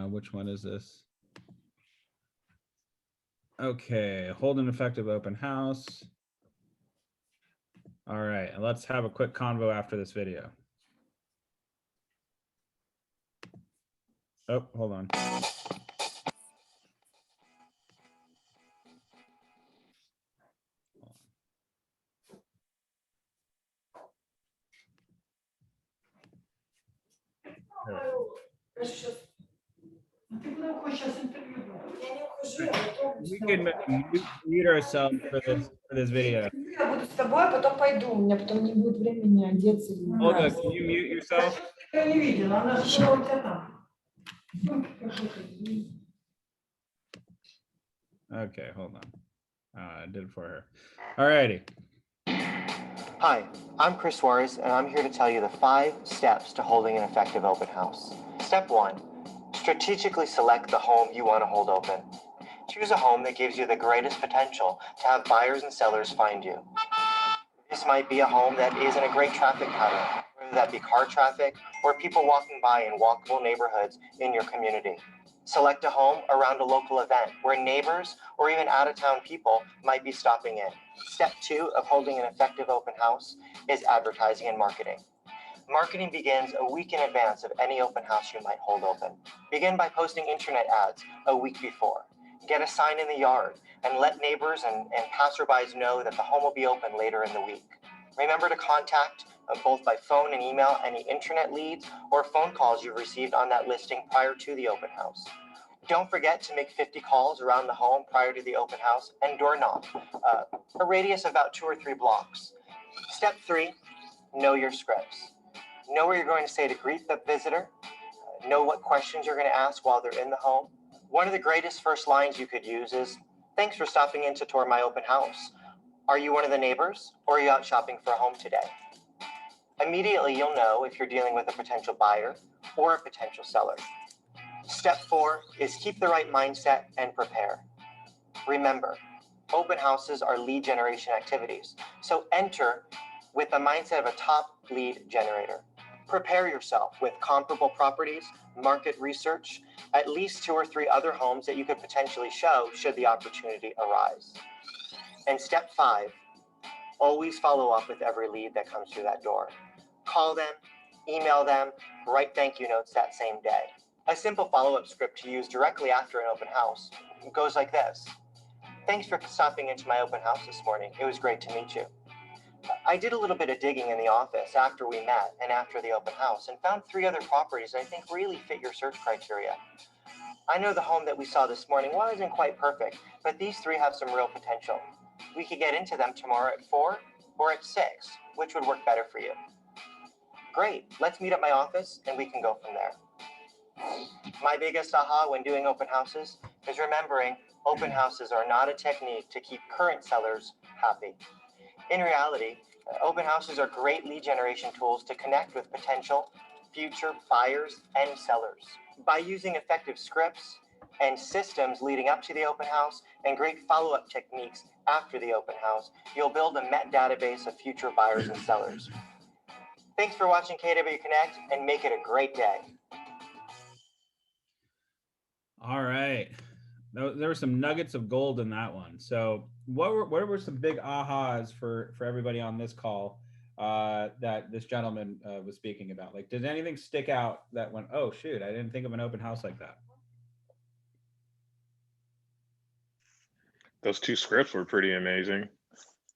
Which one is this? Okay, hold an effective open house. All right, and let's have a quick convo after this video. Oh, hold on. We can mute ourselves for this video. Я буду с тобой, а потом пойду. У меня потом не будет времени одеться. Olga, can you mute yourself? Я не видела, она же была у тебя там. Okay, hold on. I did it for her. All righty. Hi, I'm Chris Suarez, and I'm here to tell you the 5 steps to holding an effective open house. Step 1, strategically select the home you want to hold open. Choose a home that gives you the greatest potential to have buyers and sellers find you. This might be a home that is in a great traffic pattern, whether that be car traffic or people walking by in walkable neighborhoods in your community. Select a home around a local event where neighbors or even out-of-town people might be stopping in. Step 2 of holding an effective open house is advertising and marketing. Marketing begins a week in advance of any open house you might hold open. Begin by posting internet ads a week before. Get a sign in the yard and let neighbors and passerbys know that the home will be open later in the week. Remember to contact both by phone and email any internet leads or phone calls you've received on that listing prior to the open house. Don't forget to make 50 calls around the home prior to the open house and door knock, a radius of about 2 or 3 blocks. Step 3, know your scripts. Know what you're going to say to greet the visitor. Know what questions you're going to ask while they're in the home. One of the greatest first lines you could use is, "Thanks for stopping in to tour my open house. Are you one of the neighbors, or are you out shopping for a home today?" Immediately, you'll know if you're dealing with a potential buyer or a potential seller. Step 4 is keep the right mindset and prepare. Remember, open houses are lead generation activities, so enter with the mindset of a top lead generator. Prepare yourself with comparable properties, market research, at least 2 or 3 other homes that you could potentially show should the opportunity arise. And step 5, always follow up with every lead that comes through that door. Call them, email them, write thank you notes that same day. A simple follow-up script to use directly after an open house goes like this. "Thanks for stopping into my open house this morning. It was great to meet you. I did a little bit of digging in the office after we met and after the open house and found 3 other properties I think really fit your search criteria. I know the home that we saw this morning wasn't quite perfect, but these 3 have some real potential. We could get into them tomorrow at 4 or at 6, which would work better for you. Great, let's meet at my office and we can go from there." My biggest aha when doing open houses is remembering open houses are not a technique to keep current sellers happy. In reality, open houses are great lead generation tools to connect with potential future buyers and sellers. By using effective scripts and systems leading up to the open house and great follow-up techniques after the open house, you'll build a met database of future buyers and sellers. Thanks for watching KW Connect and make it a great day. All right. There were some nuggets of gold in that one. So what were some big ahas for everybody on this call that this gentleman was speaking about? Like, did anything stick out that went, "Oh shoot, I didn't think of an open house like that"? Those 2 scripts were pretty amazing.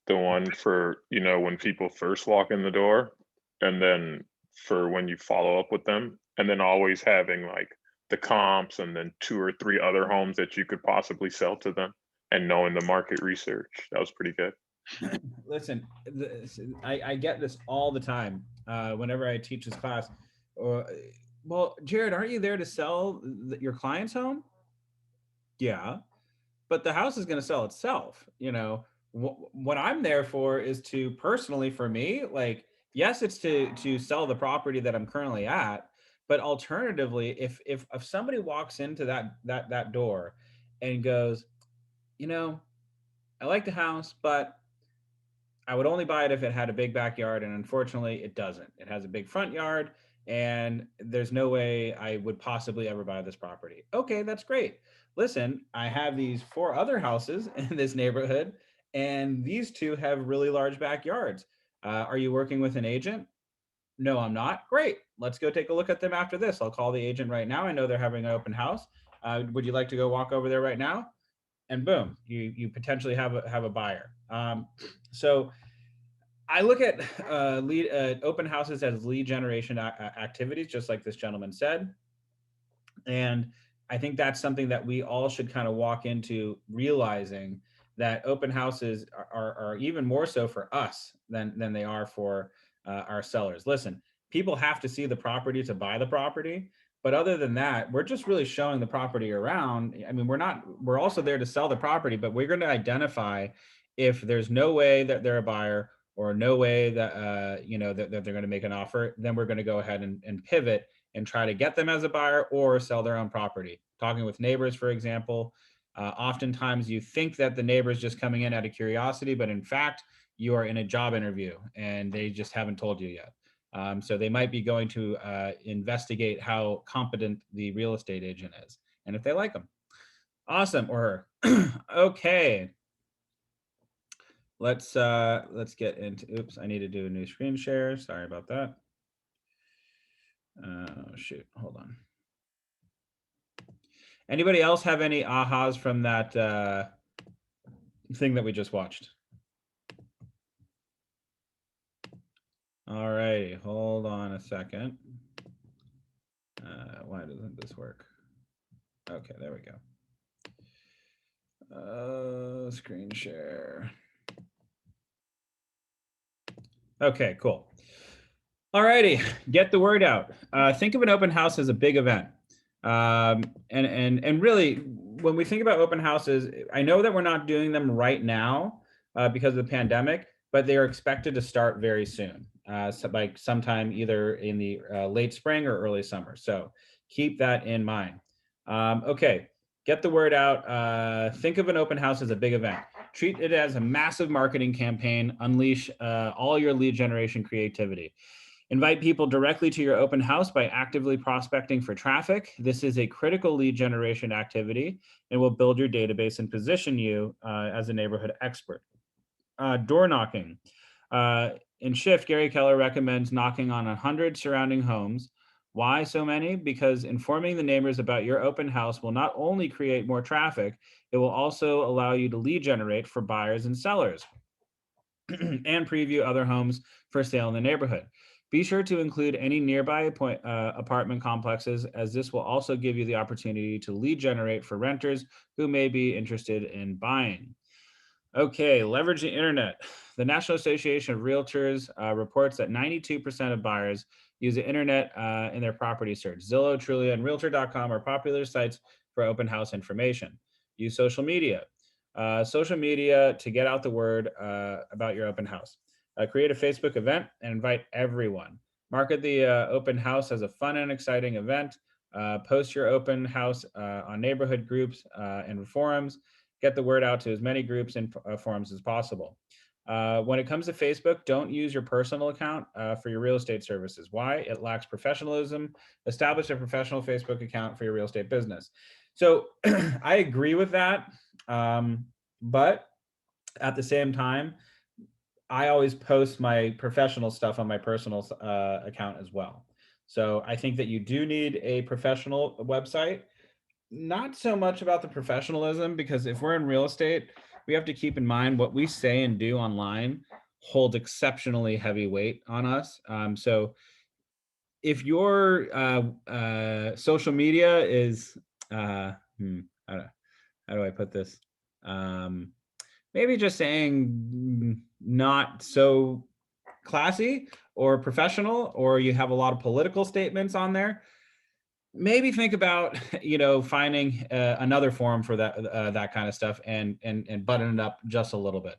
The one for, when people first walk in the door, and then for when you follow up with them, and then always having like the comps and then 2 or 3 other homes that you could possibly sell to them and knowing the market research. That was pretty good. Listen, I get this all the time whenever I teach this class. Well, Jared, aren't you there to sell your client's home? Yeah, but the house is going to sell itself. What I'm there for is to personally, for me, like, yes, it's to sell the property that I'm currently at, but alternatively, if somebody walks into that door and goes, I like the house, but I would only buy it if it had a big backyard, and unfortunately it doesn't. It has a big front yard, and there's no way I would possibly ever buy this property. Okay, that's great. Listen, I have these 4 other houses in this neighborhood, and these 2 have really large backyards. Are you working with an agent? No, I'm not. Great. Let's go take a look at them after this. I'll call the agent right now. I know they're having an open house. Would you like to go walk over there right now? And boom, you potentially have a buyer. So I look at open houses as lead generation activities, just like this gentleman said. And I think that's something that we all should kind of walk into, realizing that open houses are even more so for us than they are for our sellers. Listen, people have to see the property to buy the property. But other than that, we're just really showing the property around. I mean, we're also there to sell the property, but we're going to identify if there's no way that they're a buyer or no way that, that they're going to make an offer, then we're going to go ahead and pivot and try to get them as a buyer or sell their own property. Talking with neighbors, for example, oftentimes you think that the neighbor is just coming in out of curiosity, but in fact, you are in a job interview and they just haven't told you yet. So they might be going to investigate how competent the real estate agent is, and if they like them. Awesome, or her. Okay. Let's get into, oops, I need to do a new screen share. Sorry about that. Shoot, hold on. Anybody else have any ahas from that thing that we just watched? All right, hold on a second. Why doesn't this work? Okay, there we go. Screen share. Okay, cool. All righty, get the word out. Think of an open house as a big event. And really, when we think about open houses, I know that we're not doing them right now because of the pandemic, but they are expected to start very soon, so like sometime either in the late spring or early summer. So keep that in mind. Okay, get the word out. Think of an open house as a big event. Treat it as a massive marketing campaign. Unleash all your lead generation creativity. Invite people directly to your open house by actively prospecting for traffic. This is a critical lead generation activity and will build your database and position you as a neighborhood expert. Door knocking. In Shift, Gary Keller recommends knocking on 100 surrounding homes. Why so many? Because informing the neighbors about your open house will not only create more traffic, it will also allow you to lead generate for buyers and sellers and preview other homes for sale in the neighborhood. Be sure to include any nearby apartment complexes, as this will also give you the opportunity to lead generate for renters who may be interested in buying. Okay, leverage the internet. The National Association of Realtors reports that 92% of buyers use the internet in their property search. Zillow, Trulia, and Realtor.com are popular sites for open house information. Use social media. Social media to get out the word about your open house. Create a Facebook event and invite everyone. Market the open house as a fun and exciting event. Post your open house on neighborhood groups and forums. Get the word out to as many groups and forums as possible. When it comes to Facebook, don't use your personal account for your real estate services. Why? It lacks professionalism. Establish a professional Facebook account for your real estate business. So I agree with that. But at the same time, I always post my professional stuff on my personal account as well. So I think that you do need a professional website. Not so much about the professionalism, because if we're in real estate, we have to keep in mind what we say and do online holds exceptionally heavy weight on us. So if your social media is, how do I put this? Maybe just saying not so classy or professional, or you have a lot of political statements on there, maybe think about finding another forum for that kind of stuff and button it up just a little bit,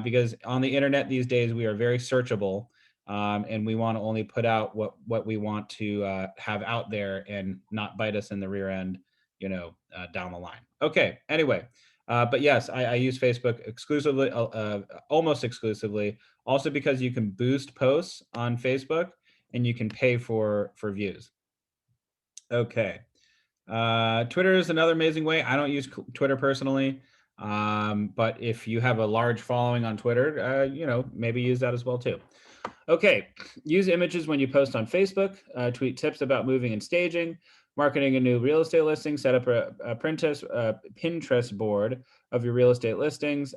because on the internet these days we are very searchable, and we want to only put out what we want to have out there and not bite us in the rear end down the line. Okay, anyway. But yes, I use Facebook exclusively, almost exclusively, also because you can boost posts on Facebook and you can pay for views. Okay. Twitter is another amazing way. I don't use Twitter personally, but if you have a large following on Twitter, maybe use that as well too. Okay, use images when you post on Facebook, tweet tips about moving and staging, marketing a new real estate listing, set up a Pinterest board of your real estate listings,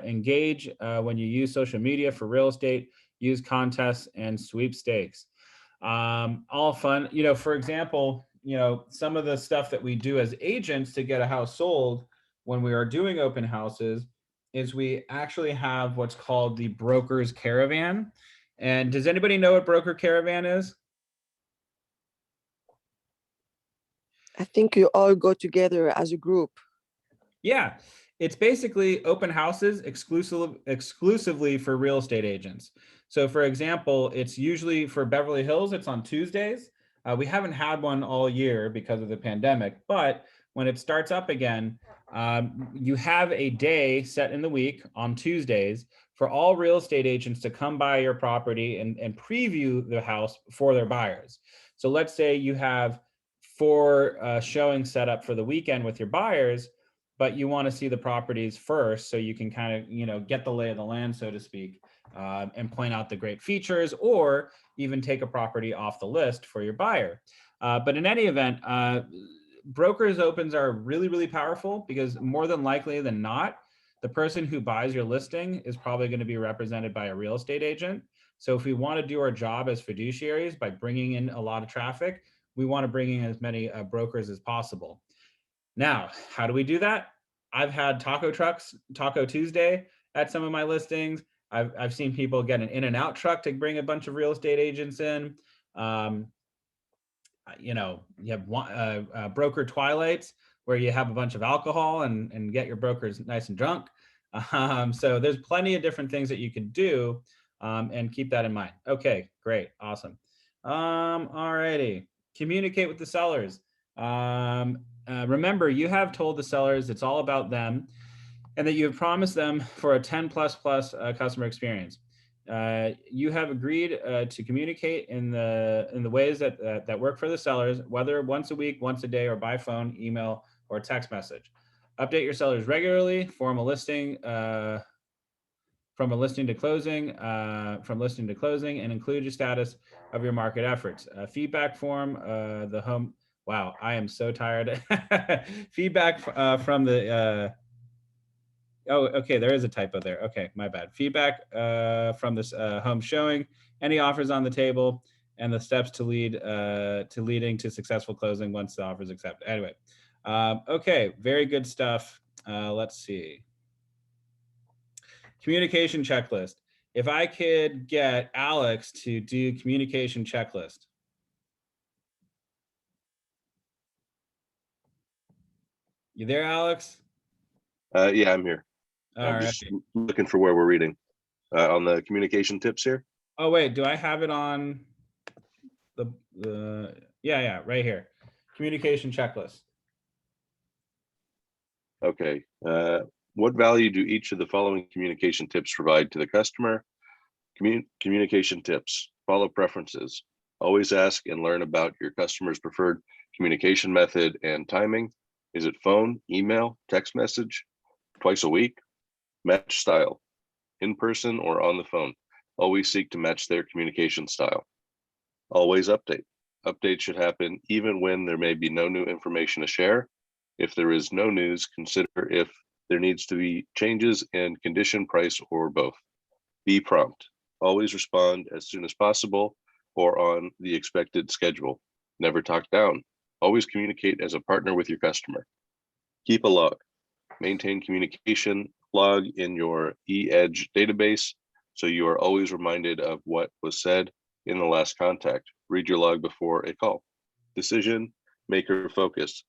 engage when you use social media for real estate, use contests and sweepstakes. All fun. For example, some of the stuff that we do as agents to get a house sold when we are doing open houses is we actually have what's called the broker's caravan. And does anybody know what broker caravan is? I think you all go together as a group. Yeah, it's basically open houses exclusively for real estate agents. So for example, it's usually for Beverly Hills, it's on Tuesdays. We haven't had one all year because of the pandemic, but when it starts up again, you have a day set in the week on Tuesdays for all real estate agents to come by your property and preview the house for their buyers. So let's say you have 4 showings set up for the weekend with your buyers, but you want to see the properties first so you can kind of, get the lay of the land, so to speak, and point out the great features, or even take a property off the list for your buyer. But in any event, brokers opens are really, really powerful because more than likely than not, the person who buys your listing is probably going to be represented by a real estate agent. So if we want to do our job as fiduciaries by bringing in a lot of traffic, we want to bring in as many brokers as possible. Now, how do we do that? I've had taco trucks, Taco Tuesday at some of my listings. I've seen people get an In-N-Out truck to bring a bunch of real estate agents in. You know, you have broker twilights where you have a bunch of alcohol and get your brokers nice and drunk. So there's plenty of different things that you can do, and keep that in mind. Okay, great, awesome. All righty, communicate with the sellers. Remember, you have told the sellers it's all about them, and that you have promised them for a 10 plus customer experience. You have agreed to communicate in the ways that work for the sellers, whether once a week, once a day, or by phone, email, or text message. Update your sellers regularly. Form a listing from listing to closing, and include your status of your market efforts. Feedback form, the home. Wow, I am so tired. Feedback from the. Oh, okay, there is a typo there. Okay, my bad. Feedback from this home showing, any offers on the table, and the steps to leading to successful closing once the offer is accepted. Anyway, okay, very good stuff. Let's see. Communication checklist. If I could get Alex to do communication checklist. You there, Alex? Yeah, I'm here. All I'm right. just looking for where we're reading on the communication tips here. Oh wait, do I have it on the yeah, right here. Communication checklist. Okay. What value do each of the following communication tips provide to the customer? Communication tips. Follow preferences. Always ask and learn about your customer's preferred communication method and timing. Is it phone, email, text message, twice a week? Match style, in person or on the phone. Always seek to match their communication style. Always update. Updates should happen even when there may be no new information to share. If there is no news, consider if there needs to be changes in condition, price, or both. Be prompt. Always respond as soon as possible or on the expected schedule. Never talk down. Always communicate as a partner with your customer. Keep a log. Maintain communication log in your eEdge database so you are always reminded of what was said in the last contact. Read your log before a call. Decision maker focus.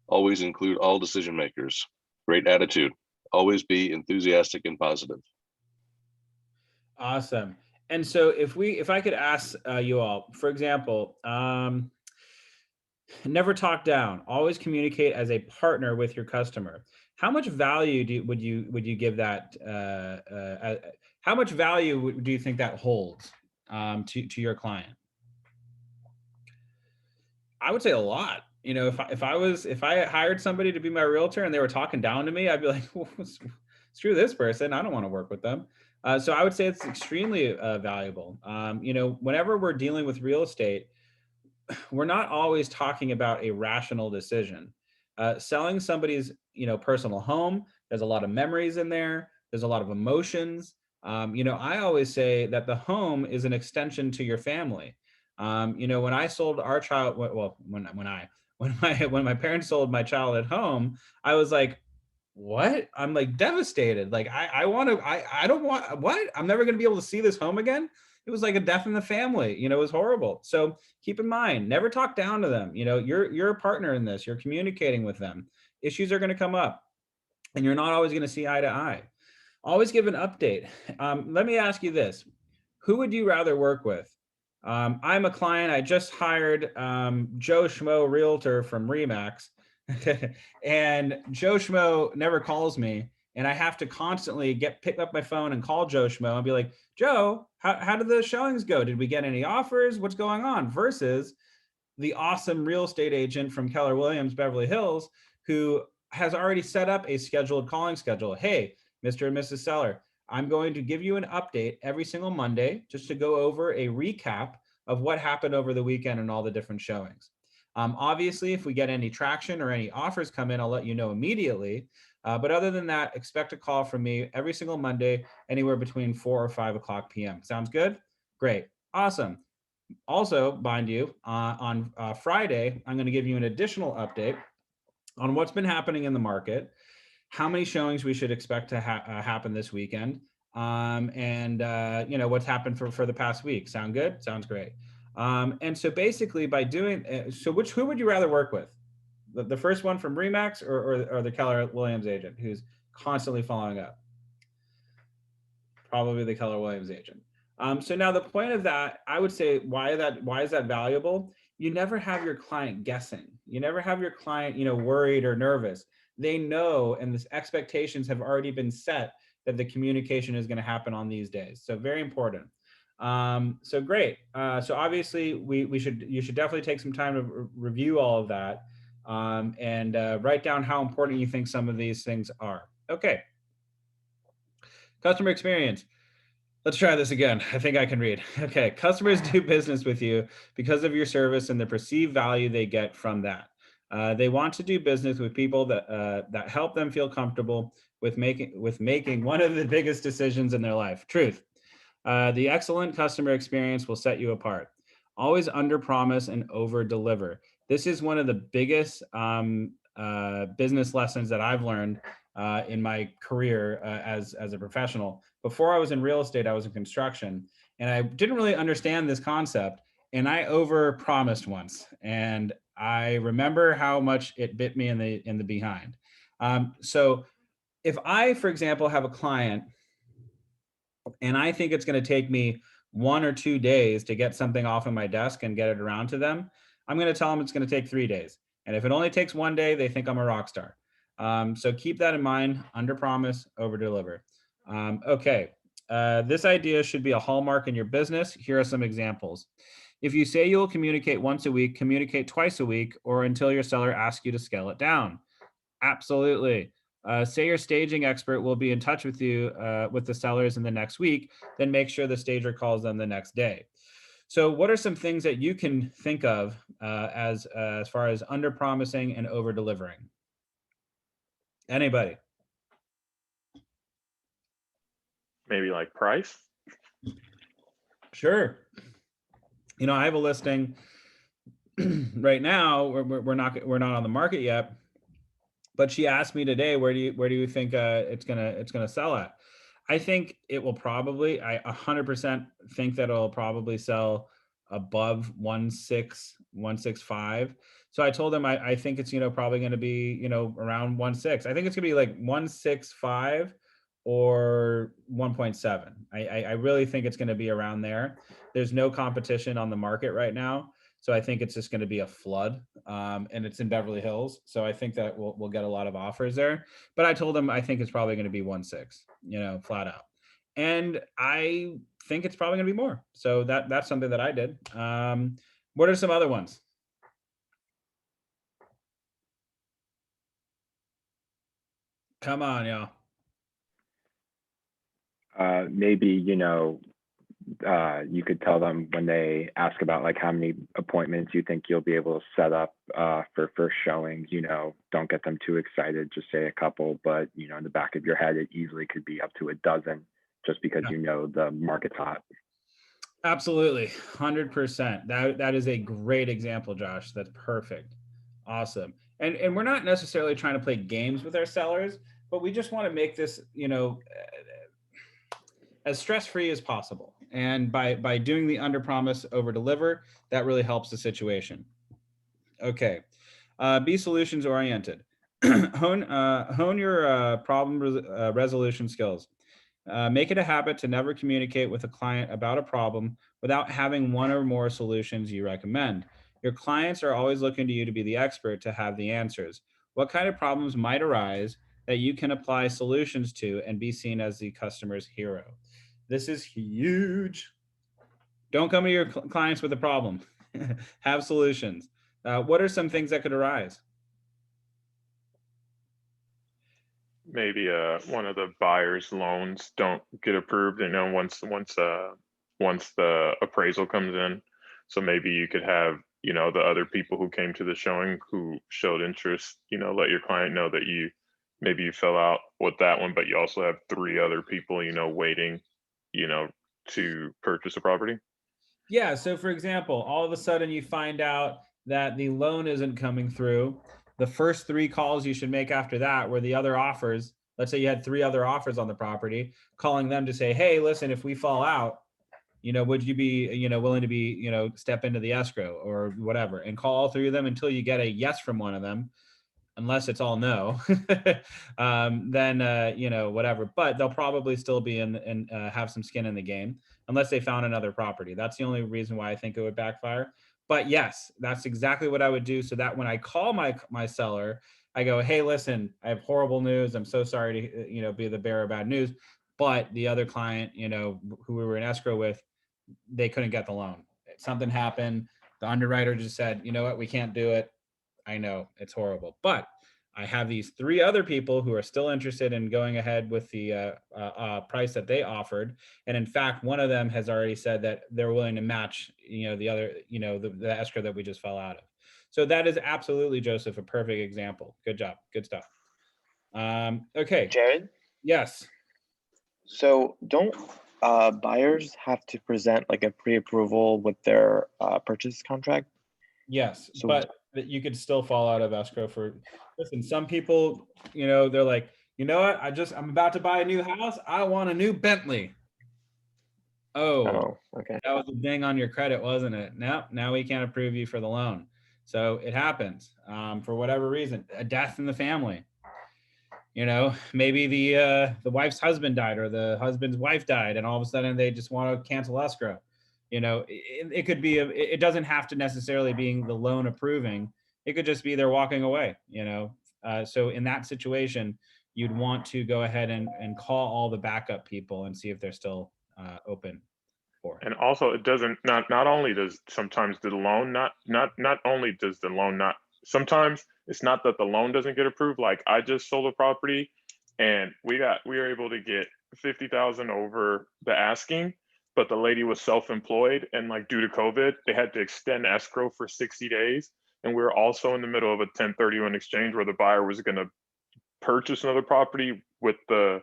Always include all decision makers. Great attitude. Always be enthusiastic and positive. Awesome. And so if I could ask you all, for example, never talk down. Always communicate as a partner with your customer. How much value would you give that? How much value do you think that holds to your client? I would say a lot. You know, if I hired somebody to be my realtor and they were talking down to me, I'd be like, well, screw this person. I don't want to work with them. So I would say it's extremely valuable. You know, whenever we're dealing with real estate, we're not always talking about a rational decision. Selling somebody's, you know, personal home, there's a lot of memories in there. There's a lot of emotions. You know, I always say that the home is an extension to your family. You know, when I sold our child, well, when my parents sold my child at home, I was like, what? I'm like devastated. Like I don't want, what? I'm never going to be able to see this home again. It was like a death in the family, you know, it was horrible. So keep in mind, never talk down to them. You know, you're a partner in this, you're communicating with them. Issues are going to come up and you're not always going to see eye to eye. Always give an update. Let me ask you this. Who would you rather work with? I'm a client. I just hired Joe Schmo Realtor from Remax. And Joe Schmo never calls me. And I have to constantly pick up my phone and call Joe Schmo and be like, Joe, how did the showings go? Did we get any offers? What's going on? Versus the awesome real estate agent from Keller Williams, Beverly Hills, who has already set up a scheduled calling schedule. Hey, Mr. and Mrs. Seller, I'm going to give you an update every single Monday just to go over a recap of what happened over the weekend and all the different showings. Obviously, if we get any traction or any offers come in, I'll let you know immediately. But other than that, expect a call from me every single Monday, anywhere between 4 or 5 o'clock p.m. Sounds good? Great. Awesome. Also, mind you, on Friday, I'm going to give you an additional update on what's been happening in the market, how many showings we should expect to happen this weekend, and you know, what's happened for the past week. Sound good? Sounds great. And so basically by doing, who would you rather work with? The first one from Remax or the Keller Williams agent who's constantly following up? Probably the Keller Williams agent. So now the point of that, I would say, why is that valuable? You never have your client guessing. You never have your client, you know, worried or nervous. They know, and the expectations have already been set that the communication is going to happen on these days. So very important. So great. So obviously you should definitely take some time to review all of that, and write down how important you think some of these things are. Okay. Customer experience. Let's try this again. I think I can read. Okay. Customers do business with you because of your service and the perceived value they get from that. They want to do business with people that help them feel comfortable with making one of the biggest decisions in their life. Truth. The excellent customer experience will set you apart. Always under promise and over deliver. This is one of the biggest business lessons that I've learned in my career as a professional. Before I was in real estate, I was in construction, and I didn't really understand this concept, and I over promised once, and I remember how much it bit me in the behind. So if I, for example, have a client and I think it's going to take me 1 or 2 days to get something off of my desk and get it around to them, I'm going to tell them it's going to take 3 days. And if it only takes 1 day, they think I'm a rock star. So keep that in mind. Under promise, over deliver. Okay. This idea should be a hallmark in your business. Here are some examples. If you say you'll communicate once a week, communicate twice a week, or until your seller asks you to scale it down. Absolutely. Say your staging expert will be in touch with you with the sellers in the next week, then make sure the stager calls them the next day. So what are some things that you can think of as far as under promising and over delivering? Anybody? Maybe like price. Sure. You know, I have a listing right now. We're not on the market yet, but she asked me today, where do you think it's gonna sell at? I think it will probably, I 100% think that it'll probably sell above 1.6, 1.65. So I told them I think it's, you know, probably going to be, you know, around 1.6. I think it's gonna be like 1.65 or 1.7. I really think it's going to be around there. There's no competition on the market right now. So I think it's just going to be a flood, and it's in Beverly Hills. So I think that we'll get a lot of offers there. But I told them I think it's probably going to be 1.6, you know, flat out. And I think it's probably going to be more. So that's something that I did. What are some other ones? Come on, y'all. Maybe, you know, you could tell them when they ask about like how many appointments you think you'll be able to set up for first showings, you know, don't get them too excited, just say a couple, but you know, in the back of your head, it easily could be up to a dozen just because you know the market's hot. Absolutely. 100%. That is a great example, Josh. That's perfect. Awesome. And we're not necessarily trying to play games with our sellers, but we just want to make this, you know, as stress-free as possible. And by doing the under promise, over deliver, that really helps the situation. Okay. Be solutions oriented. hone your problem resolution skills. Make it a habit to never communicate with a client about a problem without having one or more solutions you recommend. Your clients are always looking to you to be the expert, to have the answers. What kind of problems might arise that you can apply solutions to and be seen as the customer's hero? This is huge. Don't come to your clients with a problem. Have solutions. What are some things that could arise? Maybe one of the buyer's loans don't get approved, you know, once the appraisal comes in. So maybe you could have, you know, the other people who came to the showing who showed interest, you know, let your client know that maybe you fell out with that one, but you also have 3 other people, you know, waiting, you know, to purchase a property. Yeah. So for example, all of a sudden you find out that the loan isn't coming through, the first 3 calls you should make after that were the other offers. Let's say you had 3 other offers on the property, calling them to say, hey, listen, if we fall out, would you be, willing to be, step into the escrow or whatever, and call all 3 of them until you get a yes from one of them, unless it's all no, then, whatever, but they'll probably still be in and have some skin in the game unless they found another property. That's the only reason why I think it would backfire. But yes, that's exactly what I would do, so that when I call my seller, I go, hey, listen, I have horrible news. I'm so sorry to, be the bearer of bad news. But the other client, who we were in escrow with, they couldn't get the loan. Something happened. The underwriter just said, you know what, we can't do it. I know it's horrible, but I have these 3 other people who are still interested in going ahead with the price that they offered. And in fact, one of them has already said that they're willing to match, the other, the escrow that we just fell out of. So that is absolutely, Joseph, a perfect example. Good job. Good stuff. Okay. Jared? Yes. So don't buyers have to present like a pre-approval with their purchase contract? Yes, So- but you could still fall out of escrow for, listen, some people, they're like, you know what, I'm about to buy a new house. I want a new Bentley. Oh, okay. that was a ding on your credit, wasn't it? No, now we can't approve you for the loan. So it happens for whatever reason, a death in the family. Maybe the wife's husband died or the husband's wife died, and all of a sudden they just want to cancel escrow. It could be, it doesn't have to necessarily being the loan approving. It could just be they're walking away, so in that situation, you'd want to go ahead and call all the backup people and see if they're still open for it. And also, it doesn't, not only does sometimes the loan not only does the loan not, sometimes it's not that the loan doesn't get approved. Like I just sold a property and we were able to get 50,000 over the asking, but the lady was self-employed, and like due to COVID, they had to extend escrow for 60 days. And we were also in the middle of a 1031 exchange where the buyer was going to purchase another property with the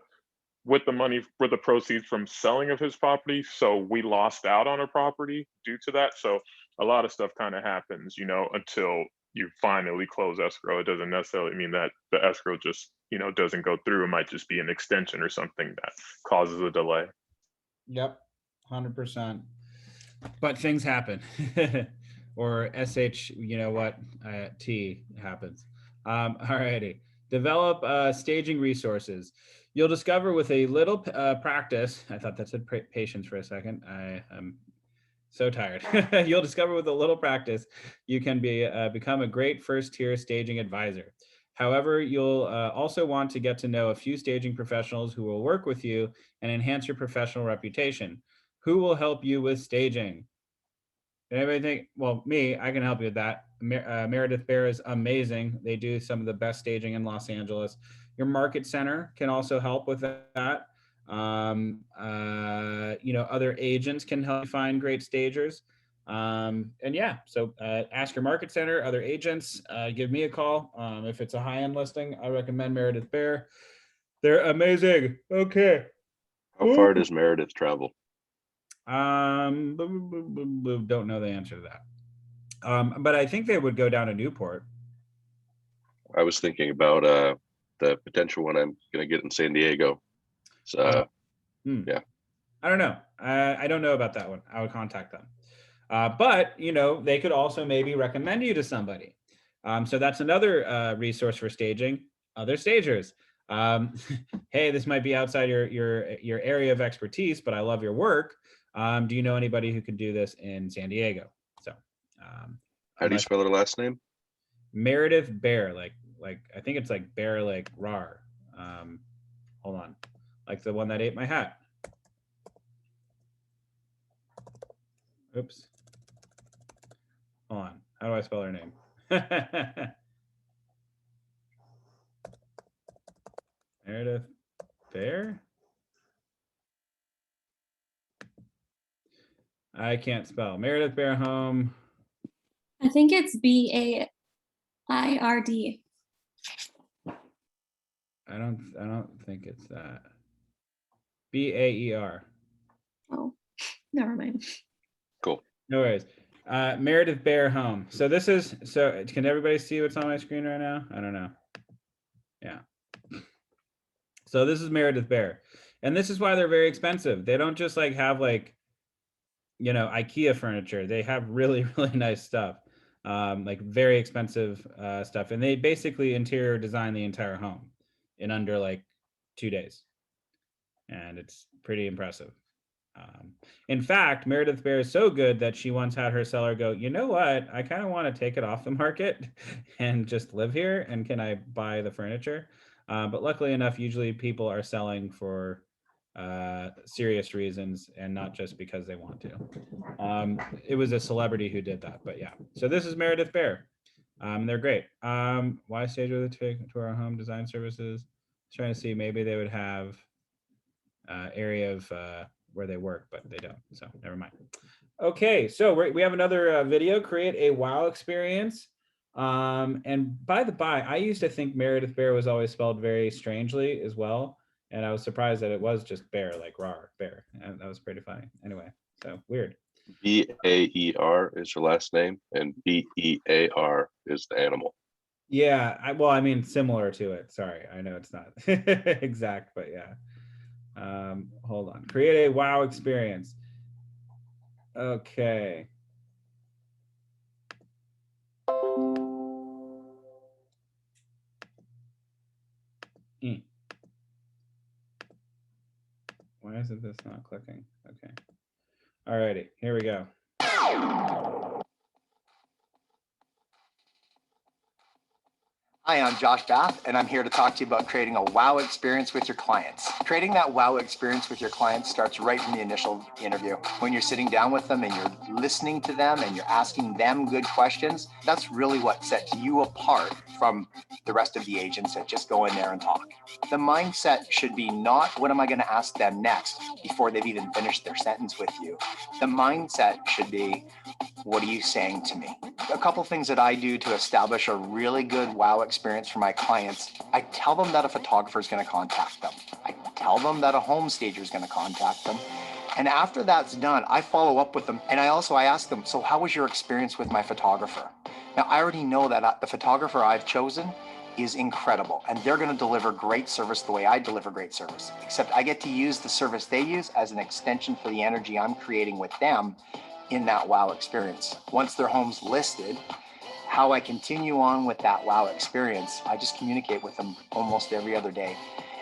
money, for the proceeds from selling of his property. So we lost out on a property due to that. So a lot of stuff kind of happens, until you finally close escrow. It doesn't necessarily mean that the escrow just, doesn't go through. It might just be an extension or something that causes a delay. Yep, 100%. But things happen, or T happens. All righty. Develop staging resources. You'll discover with a little practice, I thought that said patience for a second. I am so tired. You'll discover with a little practice, you can become a great first-tier staging advisor. However, you'll also want to get to know a few staging professionals who will work with you and enhance your professional reputation. Who will help you with staging? Anybody think? Well, me, I can help you with that. Meredith Bear is amazing. They do some of the best staging in Los Angeles. Your market center can also help with that. Other agents can help you find great stagers. And yeah, so ask your market center, other agents, give me a call. If it's a high-end listing, I recommend Meredith Bear. They're amazing. Okay. How far does Meredith travel? Don't know the answer to that. But I think they would go down to Newport. I was thinking about the potential one I'm going to get in San Diego. So, yeah. I don't know. I don't know about that one. I would contact them. But, they could also maybe recommend you to somebody. So that's another resource for staging, other stagers. Hey, this might be outside your area of expertise, but I love your work. Do you know anybody who can do this in San Diego? So, how do you spell her last name? Meredith Bear, like I think it's like Bear, like rar. Hold on, like the one that ate my hat. Oops. Hold on. How do I spell her name? Meredith Bear? I can't spell. Meredith Bear Home. I think it's BAIRD. I don't think it's that. BAER. Oh, never mind. Cool. No worries. Meredith Bear home. So this is, so can everybody see what's on my screen right now? I don't know. Yeah. So this is Meredith Bear. And this is why they're very expensive. They don't just like have like, you know, IKEA furniture. They have really, really nice stuff. Like very expensive stuff. And they basically interior design the entire home in under like 2 days. And it's pretty impressive. In fact, Meredith Bear is so good that she once had her seller go, you know what? I kind of want to take it off the market and just live here. And can I buy the furniture? But luckily enough, usually people are selling for serious reasons and not just because they want to. It was a celebrity who did that, but yeah. So this is Meredith Bear. They're great. Why stage with it to our home design services? Trying to see, maybe they would have area of where they work, but they don't, so never mind. Okay, so we have another video, create a wow experience. And by the by, I used to think Meredith Bear was always spelled very strangely as well, and I was surprised that it was just bear, like rar, bear, and that was pretty funny. Anyway, so weird. B-A-E-R is her last name, and B-E-A-R is the animal. Yeah, well, I mean, similar to it. Sorry, I know it's not exact, but yeah. Hold on. Create a wow experience. Okay. Why isn't this not clicking? Okay. All righty, here we go. Hi, I'm Josh Bath, and I'm here to talk to you about creating a wow experience with your clients. Creating that wow experience with your clients starts right from the initial interview. When you're sitting down with them and you're listening to them and you're asking them good questions, that's really what sets you apart from the rest of the agents that just go in there and talk. The mindset should be not, what am I going to ask them next before they've even finished their sentence with you? The mindset should be, what are you saying to me? A couple things that I do to establish a really good wow experience for my clients. I tell them that a photographer is going to contact them. I tell them that a home stager is going to contact them. And after that's done, I follow up with them. And I ask them, so how was your experience with my photographer? Now, I already know that the photographer I've chosen is incredible, and they're going to deliver great service the way I deliver great service, except I get to use the service they use as an extension for the energy I'm creating with them in that wow experience. Once their home's listed, how I continue on with that wow experience, I just communicate with them almost every other day.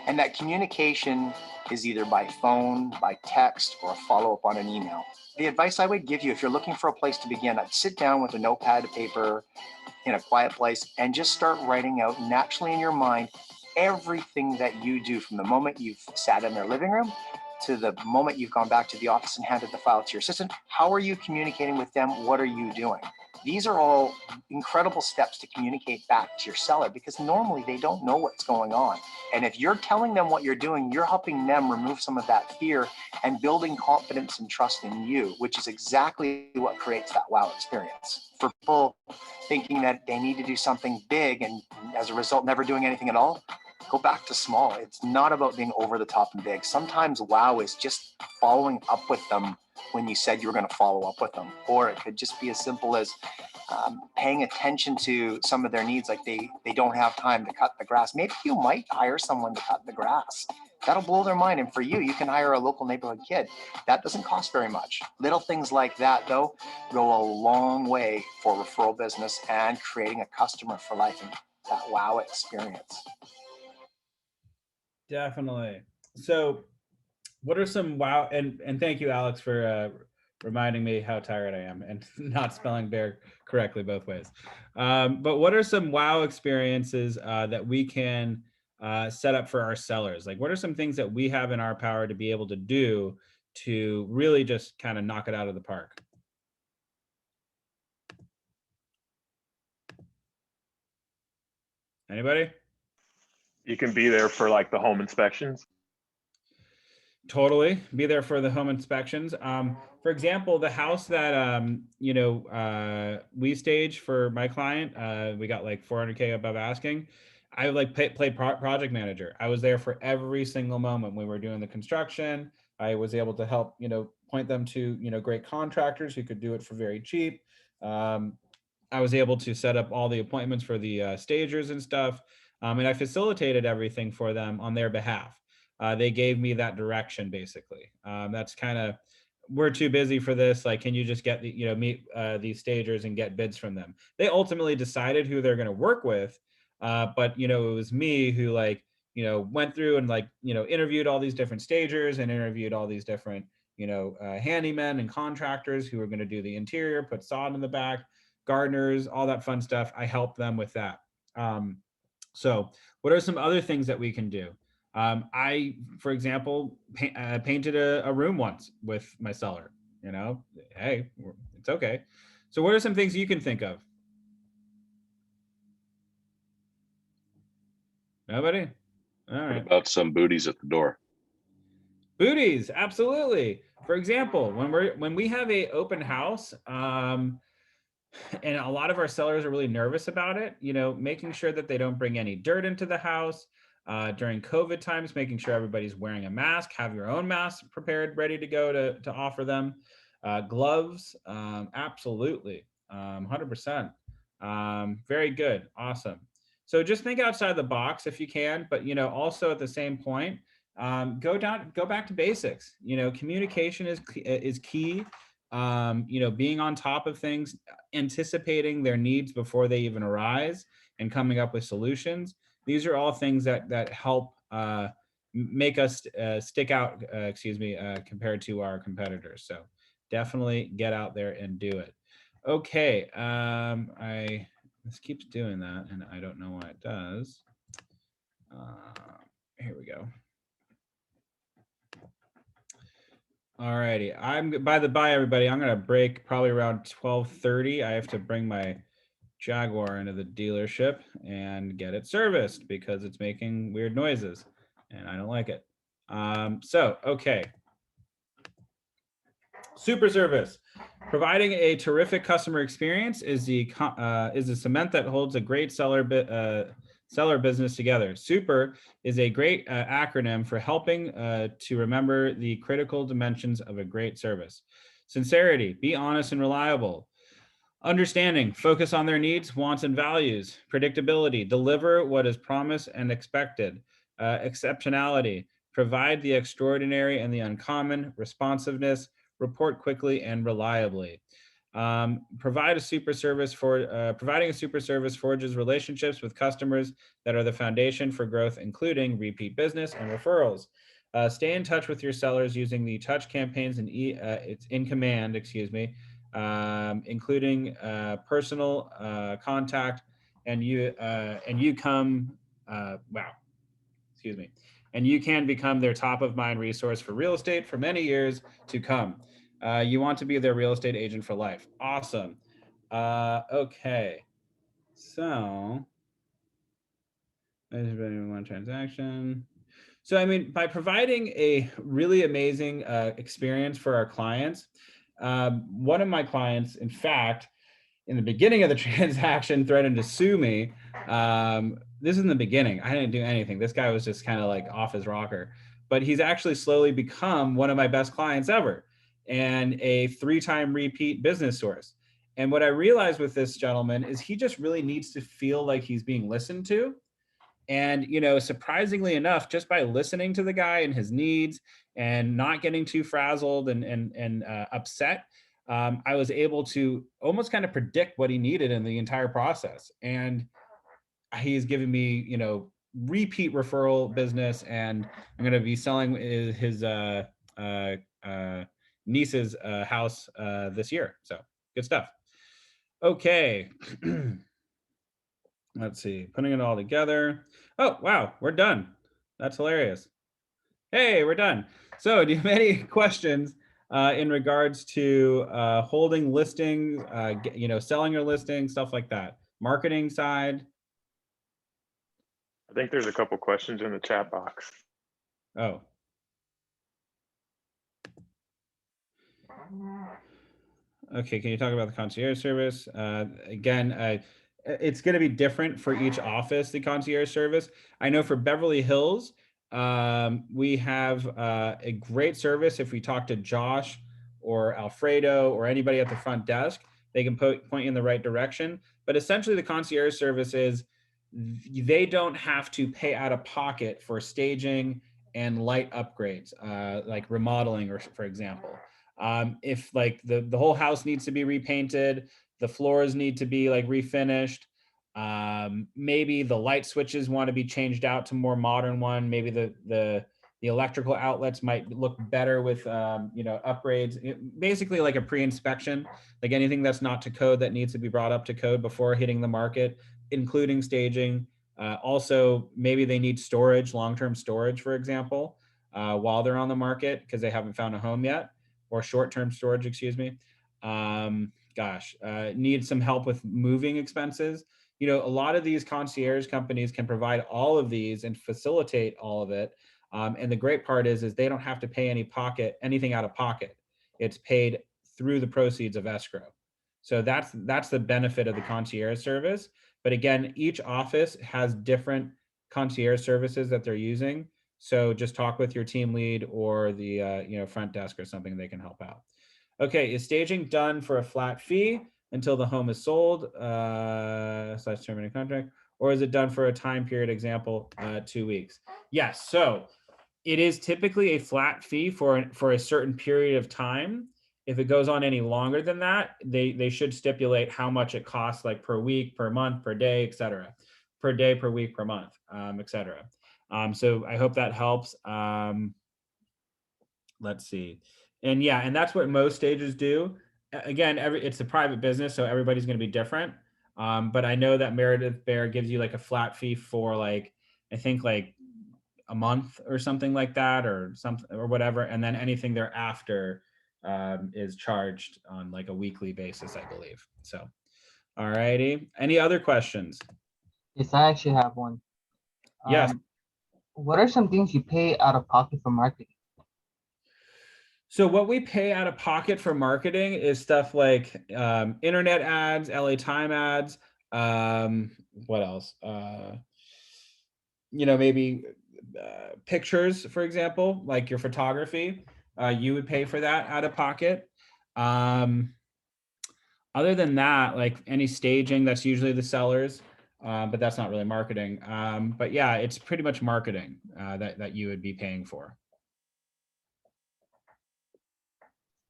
And that communication is either by phone, by text, or a follow-up on an email. The advice I would give you if you're looking for a place to begin, I'd sit down with a notepad of paper in a quiet place and just start writing out naturally in your mind everything that you do from the moment you've sat in their living room to the moment you've gone back to the office and handed the file to your assistant. How are you communicating with them? What are you doing? These are all incredible steps to communicate back to your seller, because normally they don't know what's going on. And if you're telling them what you're doing, you're helping them remove some of that fear and building confidence and trust in you, which is exactly what creates that wow experience. For people thinking that they need to do something big and as a result never doing anything at all, go back to small. It's not about being over the top and big. Sometimes wow is just following up with them when you said you were going to follow up with them. Or it could just be as simple as paying attention to some of their needs, like they don't have time to cut the grass. Maybe you might hire someone to cut the grass. That'll blow their mind. And for you, you can hire a local neighborhood kid. That doesn't cost very much. Little things like that, though, go a long way for referral business and creating a customer for life and that wow experience. Definitely. So what are some wow, and thank you, Alex, for reminding me how tired I am and not spelling bear correctly both ways. But what are some wow experiences that we can set up for our sellers? Like, what are some things that we have in our power to be able to do to really just kind of knock it out of the park? Anybody? You can be there for like the home inspections. Totally, be there for the home inspections. For example, the house that we staged for my client, we got like 400K above asking. I like played project manager. I was there for every single moment we were doing the construction. I was able to help, point them to, great contractors who could do it for very cheap. I was able to set up all the appointments for the stagers and stuff. And I facilitated everything for them on their behalf. They gave me that direction, basically. That's kind of, we're too busy for this. Like, can you just get meet these stagers and get bids from them? They ultimately decided who they're going to work with. But, it was me who went through and interviewed all these different stagers and interviewed all these different, handymen and contractors who were going to do the interior, put sod in the back, gardeners, all that fun stuff. I helped them with that. So what are some other things that we can do? I, for example, painted a room once with my seller, hey, it's okay. So what are some things you can think of? Nobody? All right. What about some booties at the door? Booties, absolutely. For example, when we have a open house, and a lot of our sellers are really nervous about it, making sure that they don't bring any dirt into the house. During COVID times, making sure everybody's wearing a mask, have your own mask prepared, ready to go to offer them. Gloves, absolutely, 100%. Very good, awesome. So just think outside the box if you can, but also at the same point, go back to basics. Communication is key. Being on top of things, anticipating their needs before they even arise, and coming up with solutions. These are all things that help make us stick out, compared to our competitors. So definitely get out there and do it. Okay, this keeps doing that, and I don't know why it does. Here we go. All righty. By the by, everybody, I'm gonna break probably around 12:30. I have to bring my Jaguar into the dealership and get it serviced because it's making weird noises and I don't like it. Okay. Super service. Providing a terrific customer experience is the cement that holds a great seller business together. Super is a great acronym for helping to remember the critical dimensions of a great service. Sincerity, be honest and reliable. Understanding, focus on their needs, wants, and values. Predictability, deliver what is promised and expected. Exceptionality, provide the extraordinary and the uncommon. Responsiveness, report quickly and reliably. Providing a super service forges relationships with customers that are the foundation for growth, including repeat business and referrals. Stay in touch with your sellers using the touch campaigns and it's in command, including personal contact, and you can become their top of mind resource for real estate for many years to come. You want to be their real estate agent for life. Awesome. Okay. So there's been one transaction. So, by providing a really amazing experience for our clients, one of my clients, in fact, in the beginning of the transaction, threatened to sue me. This is in the beginning. I didn't do anything. This guy was just kind of like off his rocker, but he's actually slowly become one of my best clients ever and a 3-time repeat business source. And what I realized with this gentleman is he just really needs to feel like he's being listened to. And, surprisingly enough, just by listening to the guy and his needs and not getting too frazzled and upset, I was able to almost kind of predict what he needed in the entire process. And he's given me, repeat referral business, and I'm going to be selling his niece's house this year. So good stuff. Okay. Let's see, putting it all together. Oh, wow, we're done. That's hilarious. Hey, we're done. So do you have any questions in regards to holding listings, selling your listing, stuff like that? Marketing side? I think there's a couple questions in the chat box. Oh. Okay, can you talk about the concierge service? Again, it's going to be different for each office, the concierge service. I know for Beverly Hills, we have a great service. If we talk to Josh or Alfredo or anybody at the front desk. They can point you in the right direction. But essentially the concierge service is they don't have to pay out of pocket for staging and light upgrades, like remodeling, or for example. If like the whole house needs to be repainted, the floors need to be like refinished, maybe the light switches want to be changed out to more modern one, maybe the electrical outlets might look better with upgrades. Basically like a pre-inspection, like anything that's not to code that needs to be brought up to code before hitting the market, including staging. Also, maybe they need storage, long-term storage, for example, while they're on the market because they haven't found a home yet, or short-term storage, excuse me. Need some help with moving expenses. A lot of these concierge companies can provide all of these and facilitate all of it. And the great part is they don't have to pay anything out of pocket. It's paid through the proceeds of escrow. So that's the benefit of the concierge service. But again, each office has different concierge services that they're using. So just talk with your team lead or the front desk or something, they can help out. Okay, is staging done for a flat fee until the home is sold / terminating contract, or is it done for a time period, example, 2 weeks? Yes, so it is typically a flat fee for a certain period of time. If it goes on any longer than that, they should stipulate how much it costs, like per week, per month, per day, etc. Per day, per week, per month, etc. So I hope that helps. Let's see. And yeah, and that's what most stages do. Again, it's a private business, so everybody's going to be different. But I know that Meredith Bear gives you like a flat fee for like, I think like a month or something like that, or something or whatever. And then anything thereafter is charged on like a weekly basis, I believe. So, all righty. Any other questions? Yes, I actually have one. Yes. What are some things you pay out of pocket for marketing? So what we pay out of pocket for marketing is stuff like internet ads, LA Time ads. What else? Maybe pictures, for example, like your photography. You would pay for that out of pocket. Other than that, like any staging, that's usually the sellers, but that's not really marketing. But yeah, it's pretty much marketing that you would be paying for.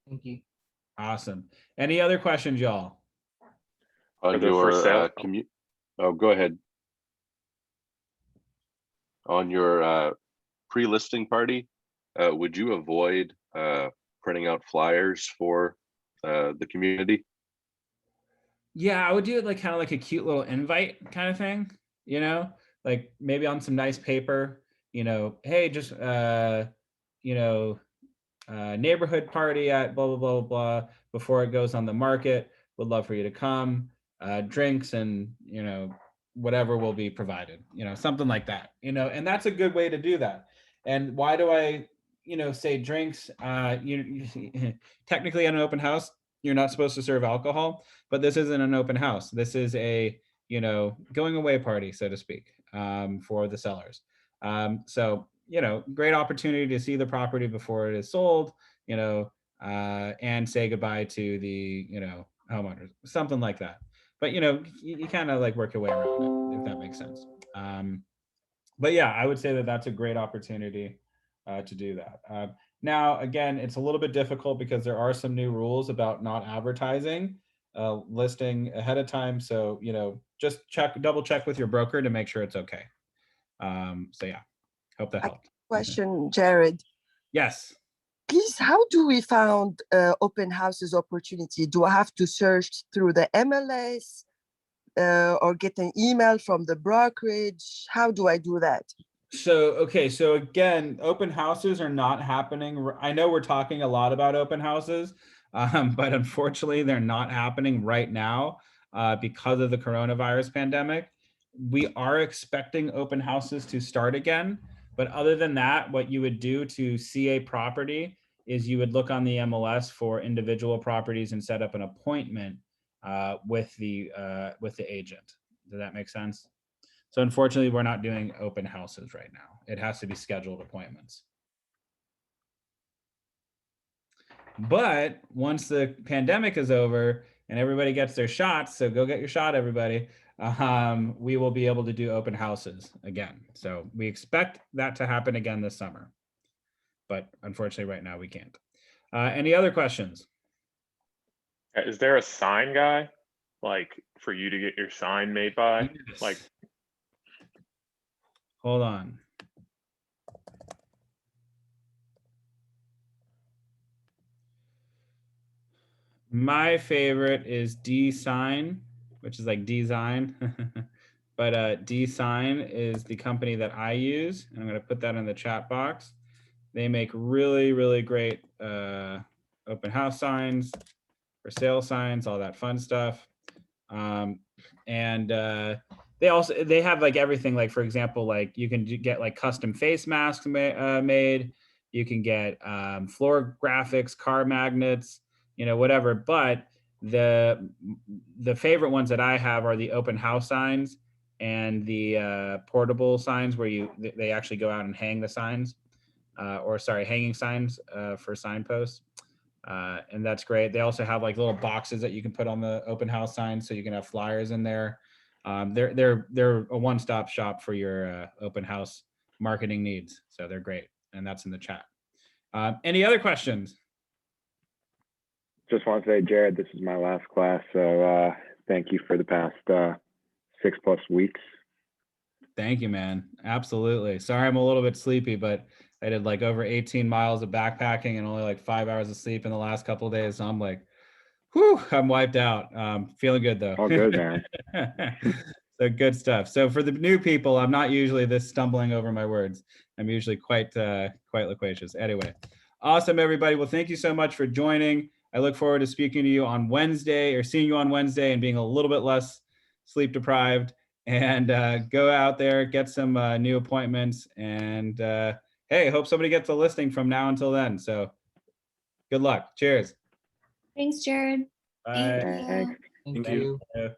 Thank you. Awesome. Any other questions, y'all? On your go ahead. On your pre-listing party, would you avoid printing out flyers for the community? Yeah, I would do it like kind of like a cute little invite kind of thing, like maybe on some nice paper, hey, just neighborhood party at blah, blah, blah, blah, before it goes on the market. Would love for you to come. Drinks and, whatever will be provided, something like that, and that's a good way to do that. And why do I, say drinks? Technically at an open house, you're not supposed to serve alcohol, but this isn't an open house. This is a, going away party, so to speak, for the sellers. So, great opportunity to see the property before it is sold, and say goodbye to the, homeowners, something like that. But, you kind of like work your way around it, if that makes sense. But yeah, I would say that that's a great opportunity to do that. Now, again, it's a little bit difficult because there are some new rules about not advertising listing ahead of time. So, just double check with your broker to make sure it's okay. So yeah, hope that helped. Question, Jared. Yes. Please, how do we found open houses opportunity? Do I have to search through the MLS or get an email from the brokerage? How do I do that? So again, open houses are not happening. I know we're talking a lot about open houses, but unfortunately they're not happening right now because of the coronavirus pandemic. We are expecting open houses to start again. But other than that, what you would do to see a property is you would look on the MLS for individual properties and set up an appointment with the agent. Does that make sense? So unfortunately, we're not doing open houses right now. It has to be scheduled appointments. But once the pandemic is over and everybody gets their shots, so go get your shot, everybody. We will be able to do open houses again. So we expect that to happen again this summer. But unfortunately, right now we can't. Any other questions? Is there a sign guy, like for you to get your sign made by? Yes. Like, Hold on. My favorite is D-Sign, which is like design. But D-Sign is the company that I use. And I'm going to put that in the chat box. They make really, really great open house signs, for sale signs, all that fun stuff. They have like everything, like for example, like you can get like custom face masks made. You can get floor graphics, car magnets, whatever. But the favorite ones that I have are the open house signs and the portable signs where they actually go out and hang the signs, hanging signs for signposts. And that's great. They also have like little boxes that you can put on the open house signs, so you can have flyers in there. They're a one-stop shop for your open house marketing needs. So they're great, and that's in the chat. Any other questions? Just want to say, Jared, this is my last class, so thank you for the past 6+ weeks. Thank you, man. Absolutely. Sorry, I'm a little bit sleepy, but I did like over 18 miles of backpacking and only like 5 hours of sleep in the last couple of days. So I'm like, whew, I'm wiped out. Feeling good though. All good, man. So good stuff. So for the new people, I'm not usually this stumbling over my words. I'm usually quite loquacious. Anyway, awesome, everybody. Well, thank you so much for joining. I look forward to speaking to you on Wednesday, or seeing you on Wednesday, and being a little bit less sleep deprived. And go out there, get some new appointments, and hey, hope somebody gets a listing from now until then. So good luck. Cheers. Thanks, Jared. Bye. Thank you. Thank you. you.